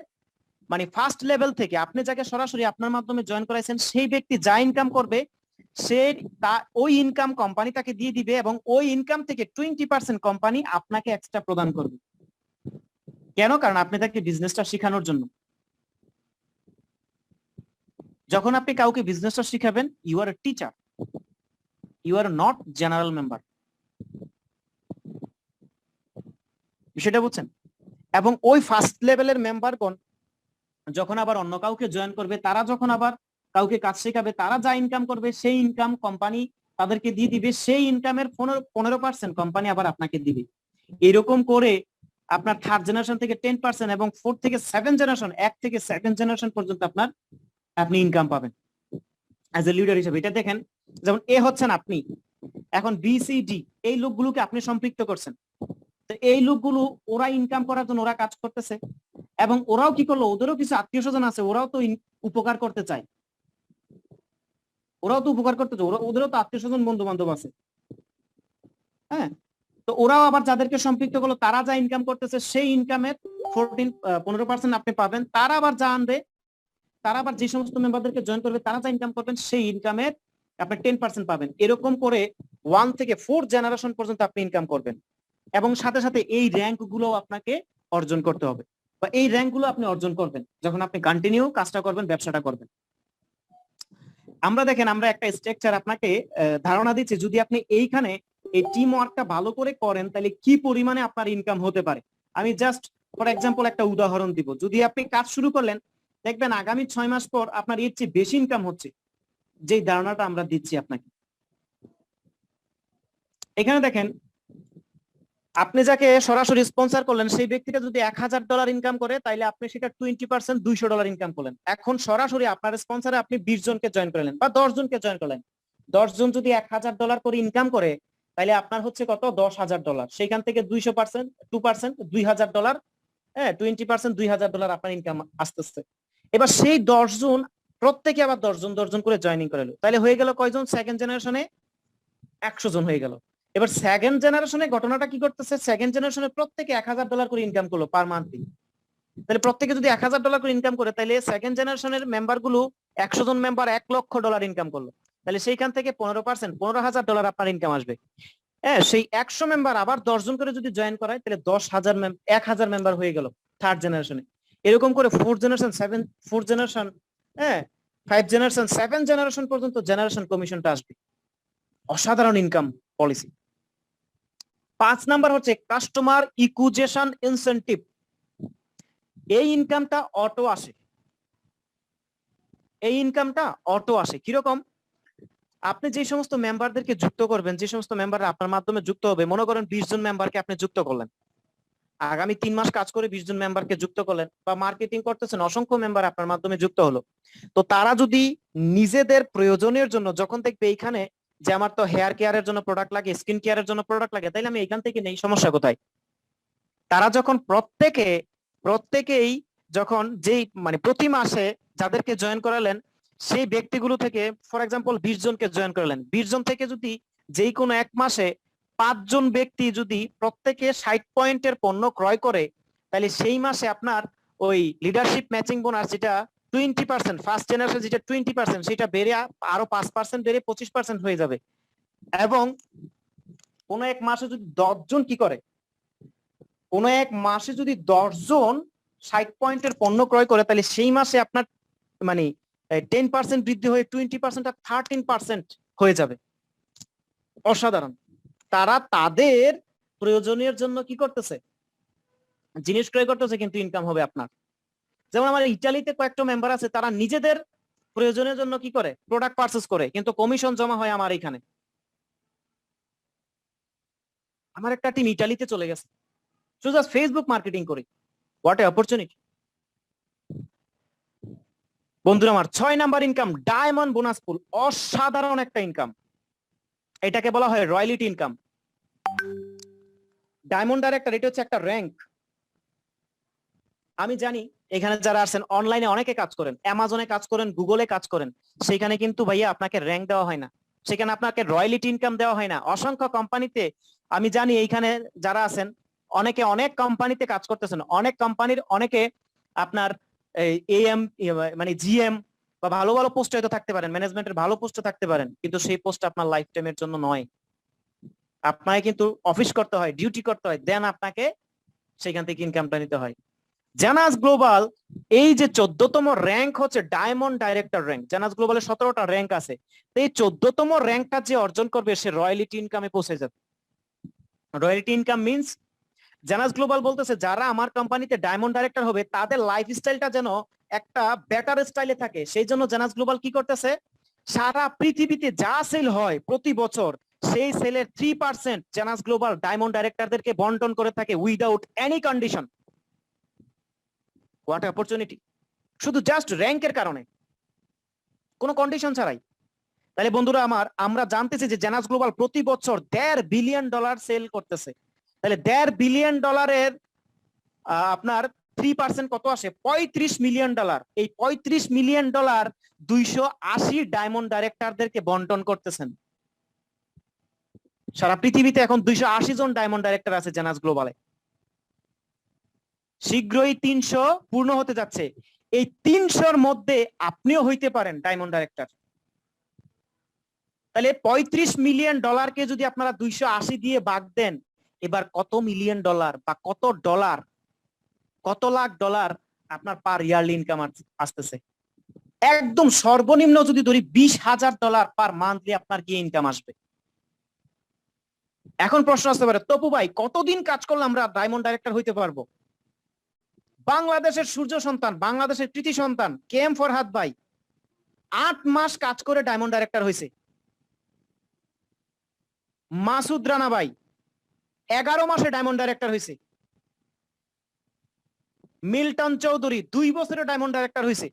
মানে ফার্স্ট লেভেল থেকে আপনি যাকে সরাসরি আপনার মাধ্যমে জয়েন করাইছেন সেই ব্যক্তি যা ইনকাম করবে সে ওই ইনকাম কোম্পানি তাকে দিয়ে দিবে, এবং ওই ইনকাম থেকে 20% কোম্পানি আপনাকে এক্সট্রা প্রদান করবে। কেন? কারণ আপনি তাকে বিজনেসটা শেখানোর জন্য। যখন আপনি কাউকে বিজনেসটা শিখাবেন, you are a teacher, you are not general member. বিষয়টা বুঝছেন? এবং ওই ফার্স্ট লেভেলের মেম্বারগণ যখন আবার অন্য কাউকে জয়েন করবে, তারা যখন আবার কাউকে কাজ শেখাবে, তারা যা ইনকাম করবে সেই ইনকাম কোম্পানি তাদেরকে দিয়ে দিবে, সেই ইনকামের 15% কোম্পানি আবার আপনাকে দিবে। এরকম করে আপনার থার্ড জেনারেশন থেকে 10% এবং 4 থেকে 7 জেনারেশন, 1 থেকে 7 জেনারেশন পর্যন্ত আপনি ইনকাম পাবেন অ্যাজ এ লিডার হিসেবে। এটা দেখেন, যেমন এ হচ্ছেন আপনি, এখন BCD এই লোকগুলোকে আপনি সম্পৃক্ত করছেন। তো এই লোকগুলো ওরা ইনকাম করার জন্য ওরা কাজ করতেছে, এবং ওরাও কি করলো, ওদেরও কিছু আত্মীয় স্বজন আছে, ওরাও তো উপকার করতে চায়, ওদেরও তো আত্মীয় স্বজন বন্ধু বান্ধব আছে। হ্যাঁ, তো ওরাও আবার যাদেরকে সম্পৃক্ত করলো তারা যা ইনকাম করতেছে সেই ইনকামের 15% আপনি পাবেন। তারা আবার যা আনবে, তারা আবার যে সমস্ত মেম্বারদেরকে জয়েন করবে তারা যা ইনকাম করবেন সেই ইনকামের আপনি 10% পাবেন। এরকম করে 1 থেকে 4 জেনারেশন পর্যন্ত আপনি ইনকাম করবেন। এবং সাথে সাথে এই র্যাঙ্ক গুলো আপনাকে অর্জন করতে হবে, বা এই র্যাঙ্ক গুলো আপনি অর্জন করবেন যখন আপনি কন্টিনিউ কাজটা করবেন, ব্যবসাটা করবেন। আমরা দেখেন, আমরা একটা স্ট্রাকচার আপনাকে ধারণা দিচ্ছি, যদি আপনি এইখানে এই টিম ওয়ার্কটা ভালো করে করেন তাহলে কি পরিমাণে আপনার ইনকাম হতে পারে। আমি জাস্ট ফর এক্সাম্পল একটা উদাহরণ দিব। যদি আপনি কাজ শুরু করলেন, দেখবেন আগামী 6 মাস পর আপনার এর চেয়ে বেশি ইনকাম হচ্ছে, যেই ধারণাটা আমরা দিচ্ছি আপনাকে। এখানে দেখেন, আপনি যাকে সরাসরি স্পন্সর করলেন সেই ব্যক্তিটা যদি $1000 ইনকাম করে, তাইলে আপনি সেটা 20% $200 ইনকাম করলেন। এখন সরাসরি আপনার স্পন্সরে আপনি 20 জনকে জয়েন করলেন বা 10 জনকে জয়েন করলেন। 10 জন যদি $1000 করে ইনকাম করে, তাহলে আপনার হচ্ছে কত? $10,000। সেখান থেকে 200% 2% $2000। হ্যাঁ, 20% $2000 আপনার ইনকাম আসতেছে। এবার সেই 10 জন প্রত্যেকে আবার 10 জন করে জয়েনিং করে, তাহলে হয়ে গেল কয়জন? সেকেন্ড জেনারেশনে 100 জন হয়ে গেল। এবার সেকেন্ড জেনারেশনে ঘটনাটা কি করতেছে? সেকেন্ড জেনারেশনে প্রত্যেকে $1000 করে ইনকাম করলো পার মান্থলি। তাহলে প্রত্যেকে যদি $1000 করে ইনকাম করে, তাহলে সেকেন্ড জেনারেশনের মেম্বার গুলো 100 জন মেম্বার $1,00,000 ইনকাম করলো। তাহলে সেইখান থেকে 15% $15,000 আপনার ইনকাম আসবে। হ্যাঁ, সেই 100 মেম্বার আবার 10 জন করে যদি জয়েন করায়, তাহলে 10,000 মেম্বার হয়ে গেল থার্ড জেনারেশনে। এরকম করে 4 জেনারেশন 4 জেনারেশন, হ্যাঁ 5 জেনারেশন 7 জেনারেশন পর্যন্ত জেনারেশন কমিশনটা আসবে। অসাধারণ ইনকাম পলিসি। 5 নাম্বার হচ্ছে কাস্টমার ইকুইজিশন ইনসেনটিভ। এই ইনকামটা অটো আসে। এই ইনকামটা অটো আসে কিরকম? আপনি যে সমস্ত মেম্বারদেরকে যুক্ত করবেন, যে সমস্ত মেম্বাররা আপনার মাধ্যমে যুক্ত হবে, মনে করেন 20 জন মেম্বারকে আপনি যুক্ত করলেন, আগামী 3 মাস কাজ করে 20 জন মেম্বারকে যুক্ত করলেন, বা মার্কেটিং করতেছেন, অসংখ্য মেম্বার আপনার মাধ্যমে যুক্ত হলো। তো তারা যদি নিজেদের প্রয়োজনের জন্য, যখন দেখবে এইখানে যে আমার তো হেয়ার কেয়ারের জন্য প্রোডাক্ট লাগে, স্কিন কেয়ারের জন্য প্রোডাক্ট লাগে, তাইলে আমি এখান থেকে নেই, সমস্যা কোথায়? তারা যখন প্রত্যেকেই যখন যেই মানে প্রতি মাসে যাদেরকে জয়েন করালেন, সেই ব্যক্তিগুলো থেকে ফর এক্সাম্পল 20 জনকে জয়েন করালেন, 20 জন থেকে যদি যেই কোনো এক মাসে 5 জন ব্যক্তি যদি প্রত্যেকে 60 পয়েন্টের পণ্য ক্রয় করে, তাহলে সেই মাসে আপনার ওই লিডারশিপ ম্যাচিং বোনাস যেটা 20%, ফার্স্ট জেনারেশন যেটা 20%, সেটা বেড়ে আরো 5% বেড়ে 25% হয়ে যাবে। এবং কোন এক মাসে যদি 10 জন কি করে, কোন এক মাসে যদি 10 জন 60 পয়েন্টের পণ্য ক্রয় করে, তাহলে সেই মাসে আপনার মানে 10% বৃদ্ধি হয়ে 20% আর 13% হয়ে যাবে। অসাধারণ। তারা তাদের প্রয়োজনের জন্য কি করতেছে? জিনিস ক্রয় করতেছে, কিন্তু ইনকাম হবে আপনার। যেমন আমার ইটালিতে কয়েকটা মেম্বার আছে, তারা নিজেদের প্রয়োজনের জন্য কি করে? প্রোডাক্ট পারচেজ করে, কিন্তু কমিশন জমা হয় আমার এখানে। আমার একটা টিম ইটালিতে চলে গেছে শুধু ফেসবুক মার্কেটিং করে। What a opportunity. বন্ধুরা আমার 6 নাম্বার ইনকাম ডায়মন্ড বোনাস পুল। অসাধারণ একটা ইনকাম, এটাকে বলা হয় রয়্যালিটি ইনকাম। ডায়মন্ড ডাইরেক্টর এটা হচ্ছে একটা র্যাঙ্ক। আমি জানি এখানে যারা আছেন অনলাইনে অনেকে কাজ করেন, অ্যামাজনে কাজ করেন, গুগলে কাজ করেন, সেখানে কিন্তু ভাইয়া আপনাকে র্যাঙ্ক দেওয়া হয় না, সেখানে আপনাকে রয়্যালিটি ইনকাম দেওয়া হয় না। অসংখ্য কোম্পানিতে আমি জানি, এইখানে যারা আছেন অনেকে অনেক কোম্পানিতে কাজ করতেছেন, অনেক কোম্পানির অনেকে আপনার এএম মানে জিএম বা ভালো ভালো পোস্টে হয়তো থাকতে পারেন, ম্যানেজমেন্টের ভালো পোস্টে থাকতে পারেন, কিন্তু সেই পোস্ট আপনার লাইফ টাইমের জন্য নয়। আপনাকে কিন্তু অফিস করতে হয়, ডিউটি করতে হয়, দেন আপনাকে সেখান থেকে ইনকামটা নিতে হয়। জানাস গ্লোবাল এই যে 14তম র্যাঙ্ক হচ্ছে ডায়মন্ড ডাইরেক্টর র্যাঙ্ক। জানাস গ্লোবালে 17টা র্যাঙ্ক আছে, তো এই 14তম র্যাঙ্কটা যে অর্জন করবে সে রয়্যালিটি ইনকামে পৌঁছে যাবে। রয়্যালিটি ইনকাম মিন্স জানাস গ্লোবাল বলতেছে যারা আমার কোম্পানিতে ডায়মন্ড ডাইরেক্টর হবে তাদের লাইফস্টাইলটা যেন একটা বেটার স্টাইলে থাকে, সেই জন্য জানাস গ্লোবাল কি করতেছে? সারা পৃথিবীতে যা সেল হয় প্রতি বছর, সেই সেলের 3% জানাস গ্লোবাল ডায়মন্ড ডাইরেক্টরদেরকে বন্টন করে থাকে without any condition. What opportunity! শুধু জাস্ট র্যাঙ্কের কারণে, কোনো কন্ডিশন ছাড়াই। তাহলে বন্ধুরা আমার, আমরা জানতেছি যে জানাস গ্লোবাল প্রতি বছর $1.5 বিলিয়ন সেল করতেছে। তাহলে $1.5 বিলিয়ন আপনার 3% কত আসে? $35 মিলিয়ন। এই $35 মিলিয়ন 280 ডায়মন্ড ডাইরেক্টরদেরকে বন্টন করতেছেন। সারা পৃথিবীতে এখন 280 জন ডায়মন্ড ডাইরেক্টর আছে জেনাস গ্লোবালে। শীঘ্রই 300 পূর্ণ হতে যাচ্ছে। এই 300-র মধ্যে আপনিও হইতে পারেন ডায়মন্ড ডাইরেক্টর। তাহলে $35 মিলিয়ন কে যদি আপনারা 280 দিয়ে ভাগ দেন, এবার কত মিলিয়ন ডলার বা কত ডলার, কত লাখ ডলার আপনার পার ইয়ারলি ইনকাম আসতেছে? একদম সর্বনিম্ন যদি ধরি $20,000 পার মান্থলি আপনার কি ইনকাম আসবে। এখন প্রশ্ন আসতে পারে, তপু ভাই কতদিন কাজ করলে আমরা ডায়মন্ড ডাইরেক্টর হইতে পারবো? বাংলাদেশের সূর্য সন্তান, বাংলাদেশের কৃতি সন্তান KM ফরহাদ ভাই 8 মাস কাজ করে ডায়মন্ড ডাইরেক্টর হয়েছে। মাসুদ রানা ভাই 11 মাসে ডায়মন্ড ডাইরেক্টর হয়েছে। মিল্টন চৌধুরী 2 বছরে ডায়মন্ড ডাইরেক্টর হয়েছে।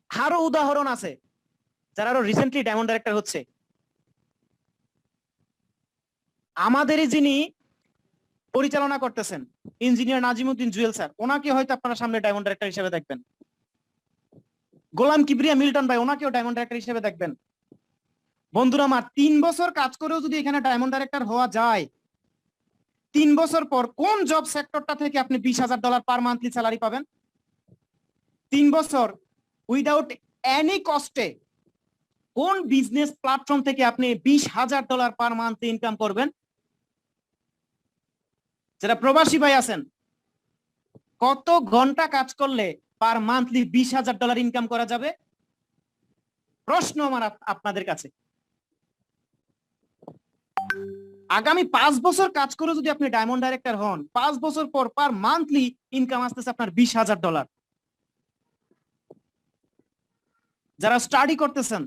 আরো উদাহরণ আছে যারা আরো রিসেন্টলি ডায়মন্ড ডাইরেক্টর হচ্ছে। আমাদেরই যিনি পরিচালনা করতেছেন ইঞ্জিনিয়ার নাজিমউদ্দিন জুয়েল স্যার, ওনাকে হয়তো আপনারা সামনে ডায়মন্ড ডাইরেক্টর হিসেবে দেখবেন। গোলাম কিবরিয়া মিল্টন ভাই, ওনাকেও ডায়মন্ড ডাইরেক্টর হিসেবে দেখবেন। বন্ধুরা আমার, 3 বছর কাজ করেও যদি এখানে ডায়মন্ড ডাইরেক্টর হওয়া যায়, 3 বছর পর কোন জব সেক্টরটা থেকে আপনি $20,000 পার মান্থলি স্যালারি পাবেন? 3 বছর উইদাউট এনি কস্টে কোন বিজনেস প্ল্যাটফর্ম থেকে আপনি $20,000 পার মান্থ ইনকাম করবেন? যারা প্রবাসী ভাই আছেন, কত ঘন্টা কাজ করলে পার মান্থলি $20,000 ইনকাম করা যাবে? প্রশ্ন আমার আপনাদের কাছে। আগামী 5 বছর কাজ করে যদি আপনি ডায়মন্ড ডাইরেক্টর হন, 5 বছর পর পার মান্থলি ইনকাম আসতেছে আপনার $20,000। যারা স্টাডি করতেছেন,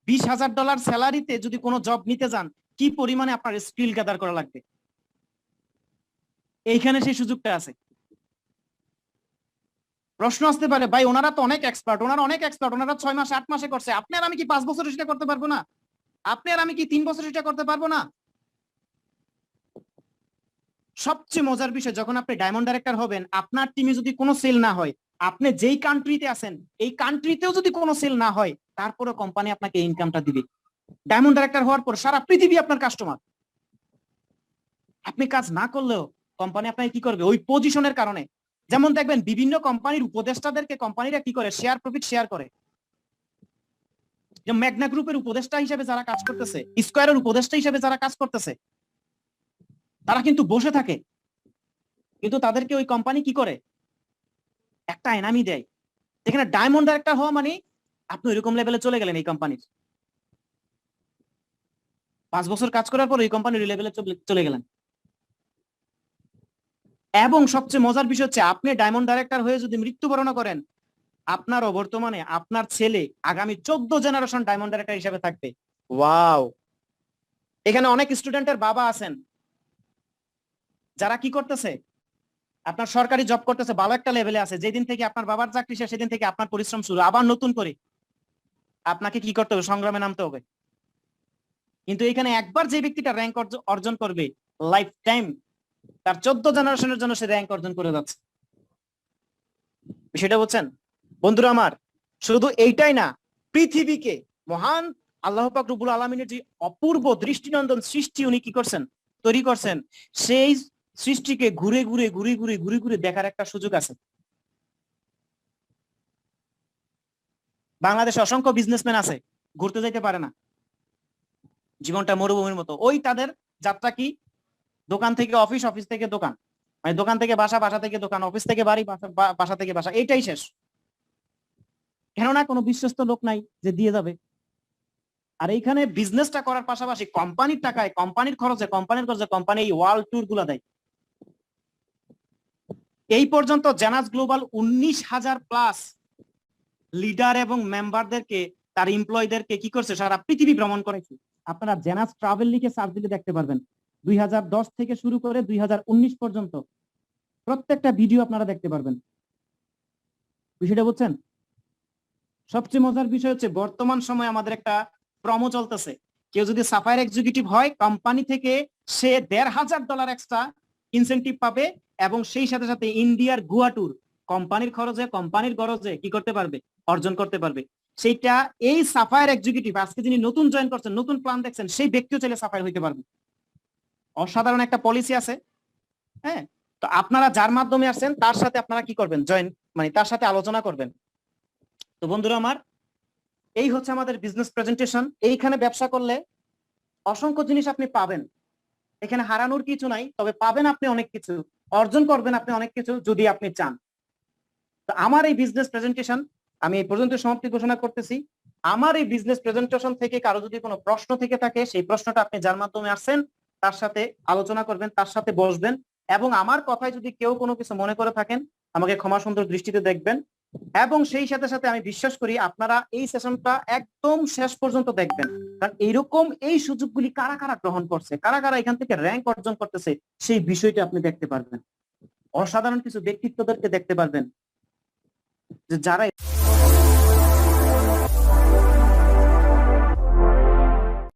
$20,000 স্যালারিতে যদি কোনো জব নিতে যান, কি পরিমাণে আপনার স্কিল গ্যাদার করা লাগবে? এইখানে সেই সুযোগটা আছে। প্রশ্ন আসতে পারে, ভাই ওনারা তো অনেক এক্সপার্ট, ওনারা 6 মাস 8 মাসে করছে, আপনি আর আমি কি 5 বছরে সেটা করতে পারবো না? আপনি আর আমি কি 3 বছরে সেটা করতে পারবো না? সবচেয়ে মজার বিষয়, যখন আপনি ডায়মন্ড ডাইরেক্টর হবেন, আপনার টিমে যদি কোনো সেল না হয়, আপনি যেই কান্ট্রিতে আছেন এই কান্ট্রিতেও যদি কোনো সেল না হয়, তারপরে কোম্পানি আপনাকে ইনকামটা দিবে। ডায়মন্ড ডাইরেক্টর হওয়ার পর সারা পৃথিবী আপনার কাস্টমার। আপনি কাজ না করলেও কোম্পানি আপনাকে কি করবে? ওই পজিশনের কারণে। যেমন দেখবেন বিভিন্ন কোম্পানির উপদেষ্টাদেরকে কোম্পানিরা কি করে? শেয়ার প্রফিট শেয়ার করে। যে ম্যাগনা গ্রুপের উপদেষ্টা হিসেবে যারা কাজ করতেছে, স্কয়ারের উপদেষ্টা হিসেবে যারা কাজ করতেছে, তারা কিন্তু বসে থাকে, কিন্তু তাদেরকে ওই কোম্পানি কি করে? একটা এনামি দেয়। এখানে ডায়মন্ড ডাইরেক্টর হওয়া মানে আপনি ওইরকম লেভেলে চলে গেলেন এই কোম্পানির। 5 বছর কাজ করার পর ওই কোম্পানির লেভেলে চলে গেলেন। এবং সবচেয়ে মজার বিষয় হচ্ছে, আপনি ডায়মন্ড ডাইরেক্টর হয়ে যদি মৃত্যুবরণ করেন, আপনারও বর্তমানে আপনার ছেলে আগামী 14 জেনারেশন ডায়মন্ড ডাইরেক্টর হিসেবে থাকবে। ওয়াও! এখানে অনেক স্টুডেন্টের বাবা আছেন যারা কি করতেছে, আপনার সরকারি জব করতেছে, ভালো একটা লেভেলে আছে। যেদিন থেকে আপনার বাবার চাকরি শেষ, সেদিন থেকে আপনার পরিশ্রম শুরু, আবার নতুন করে আপনাকে কি করতে হবে? সংগ্রামে নামতে হবে। কিন্তু এখানে একবার যে ব্যক্তিটা র্যাঙ্ক অর্জন করবে, লাইফ টাইম তার 14 জেনারেশনের জন্য সে র্যাঙ্ক অর্জন করে যাচ্ছে। সেটা বলছেন বন্ধুরা আমার, শুধু এইটাই না, পৃথিবীকে মহান আল্লাহ পাক রব্বুল আলামিনের যে অপূর্ব দৃষ্টিনন্দন সৃষ্টি উনি কি করছেন? তৈরি করছেন। সেই সৃষ্টিকে ঘুরে ঘুরে ঘুরে ঘুরে ঘুরে ঘুরে দেখার একটা সুযোগ আছে। বাংলাদেশে অসংখ্য বিজনেসম্যান আছে, ঘুরতে যাইতে পারে না, জীবনটা মরুভূমির মতো। ওই তাদের যাত্রা কি? দোকান থেকে অফিস, অফিস থেকে দোকান, মানে দোকান থেকে বাসা, বাসা থেকে দোকান, অফিস থেকে বাড়ি, বাসা থেকে বাসা, এইটাই শেষ। কেননা কোনো বিশ্বস্ত লোক নাই যে দিয়ে যাবে। আর এইখানে বিজনেসটা করার পাশাপাশি কোম্পানির টাকায়, কোম্পানির খরচে, কোম্পানি এই ওয়ার্ল্ড ট্যুর গুলা দেয়। এই পর্যন্ত জেনাস গ্লোবাল 19,000+ লিডার এবং মেম্বারদেরকে, তার এমপ্লয়ীদেরকে কি করছে? সারা পৃথিবী ভ্রমণ করেছে। আপনারা জেনাস ট্রাভেল লিখে সার্চ দিলে দেখতে পারবেন। 2010 থেকে শুরু করে 2019 পর্যন্ত প্রত্যেকটা ভিডিও আপনারা দেখতে পারবেন। বিষয়টা বুঝছেন? সবচেয়ে মজার বিষয় হচ্ছে, বর্তমান সময়ে আমাদের একটা প্রমো চলতেছে। কেউ যদি সাফায়ার এক্সিকিউটিভ হয়, কোম্পানি থেকে সে $1,500 এক্সট্রা ইনসেনটিভ পাবে, এবং সেই সাথে সাথে ইন্ডিয়ার গোয়া ট্যুর কোম্পানির খরচে, কোম্পানির গরজে কি করতে পারবে? অর্জন করতে পারবে। সেইটা এই সাফায়ার এক্সিকিউটিভ আজকে যিনি নতুন জয়েন করছেন, নতুন প্ল্যান দেখছেন, সেই ব্যক্তিও চাইলে সাফায়ার হইতে পারবে। অসাধারণ একটা পলিসি আছে। হ্যাঁ, তো আপনারা যার মাধ্যমে আসছেন তার সাথে আপনারা কি করবেন, জয়েন মানে তার সাথে আলোচনা করবেন। তো বন্ধুরা আমার, এই হচ্ছে আমাদের বিজনেস প্রেজেন্টেশন। এইখানে ব্যবসা করলে অসংখ্য জিনিস আপনি পাবেন, এখানে হারানোর কিছু নাই, তবে পাবেন আপনি অনেক কিছু, অর্জন করবেন আপনি অনেক কিছু যদি আপনি চান। তো আমার এই বিজনেস প্রেজেন্টেশন আমি এই পর্যন্ত সমাপ্তি ঘোষণা করতেছি। আমার এই বিজনেস প্রেজেন্টেশন থেকে কারো যদি কোনো প্রশ্ন থেকে থাকে, সেই প্রশ্নটা আপনি যার মাধ্যমে আসছেন তার সাথে আলোচনা করবেন, তার সাথে বসবেন, এবং আমার কথায় যদি কেউ কোনো কিছু মনে করে থাকেন আমাকে ক্ষমা সুন্দর দৃষ্টিতে দেখবেন। এবং সেই সাথে সাথে আমি বিশ্বাস করি আপনারা এই সেশনটা একদম শেষ পর্যন্ত দেখবেন, কারণ এইরকম এই সুযোগগুলি কারা কারা গ্রহণ করছে, কারা কারা এখান থেকে র্যাঙ্ক অর্জন করতেছে, সেই বিষয়টা আপনি দেখতে পারবেন। অসাধারণ কিছু ব্যক্তিত্বদেরকে দেখতে পারবেন যে যারা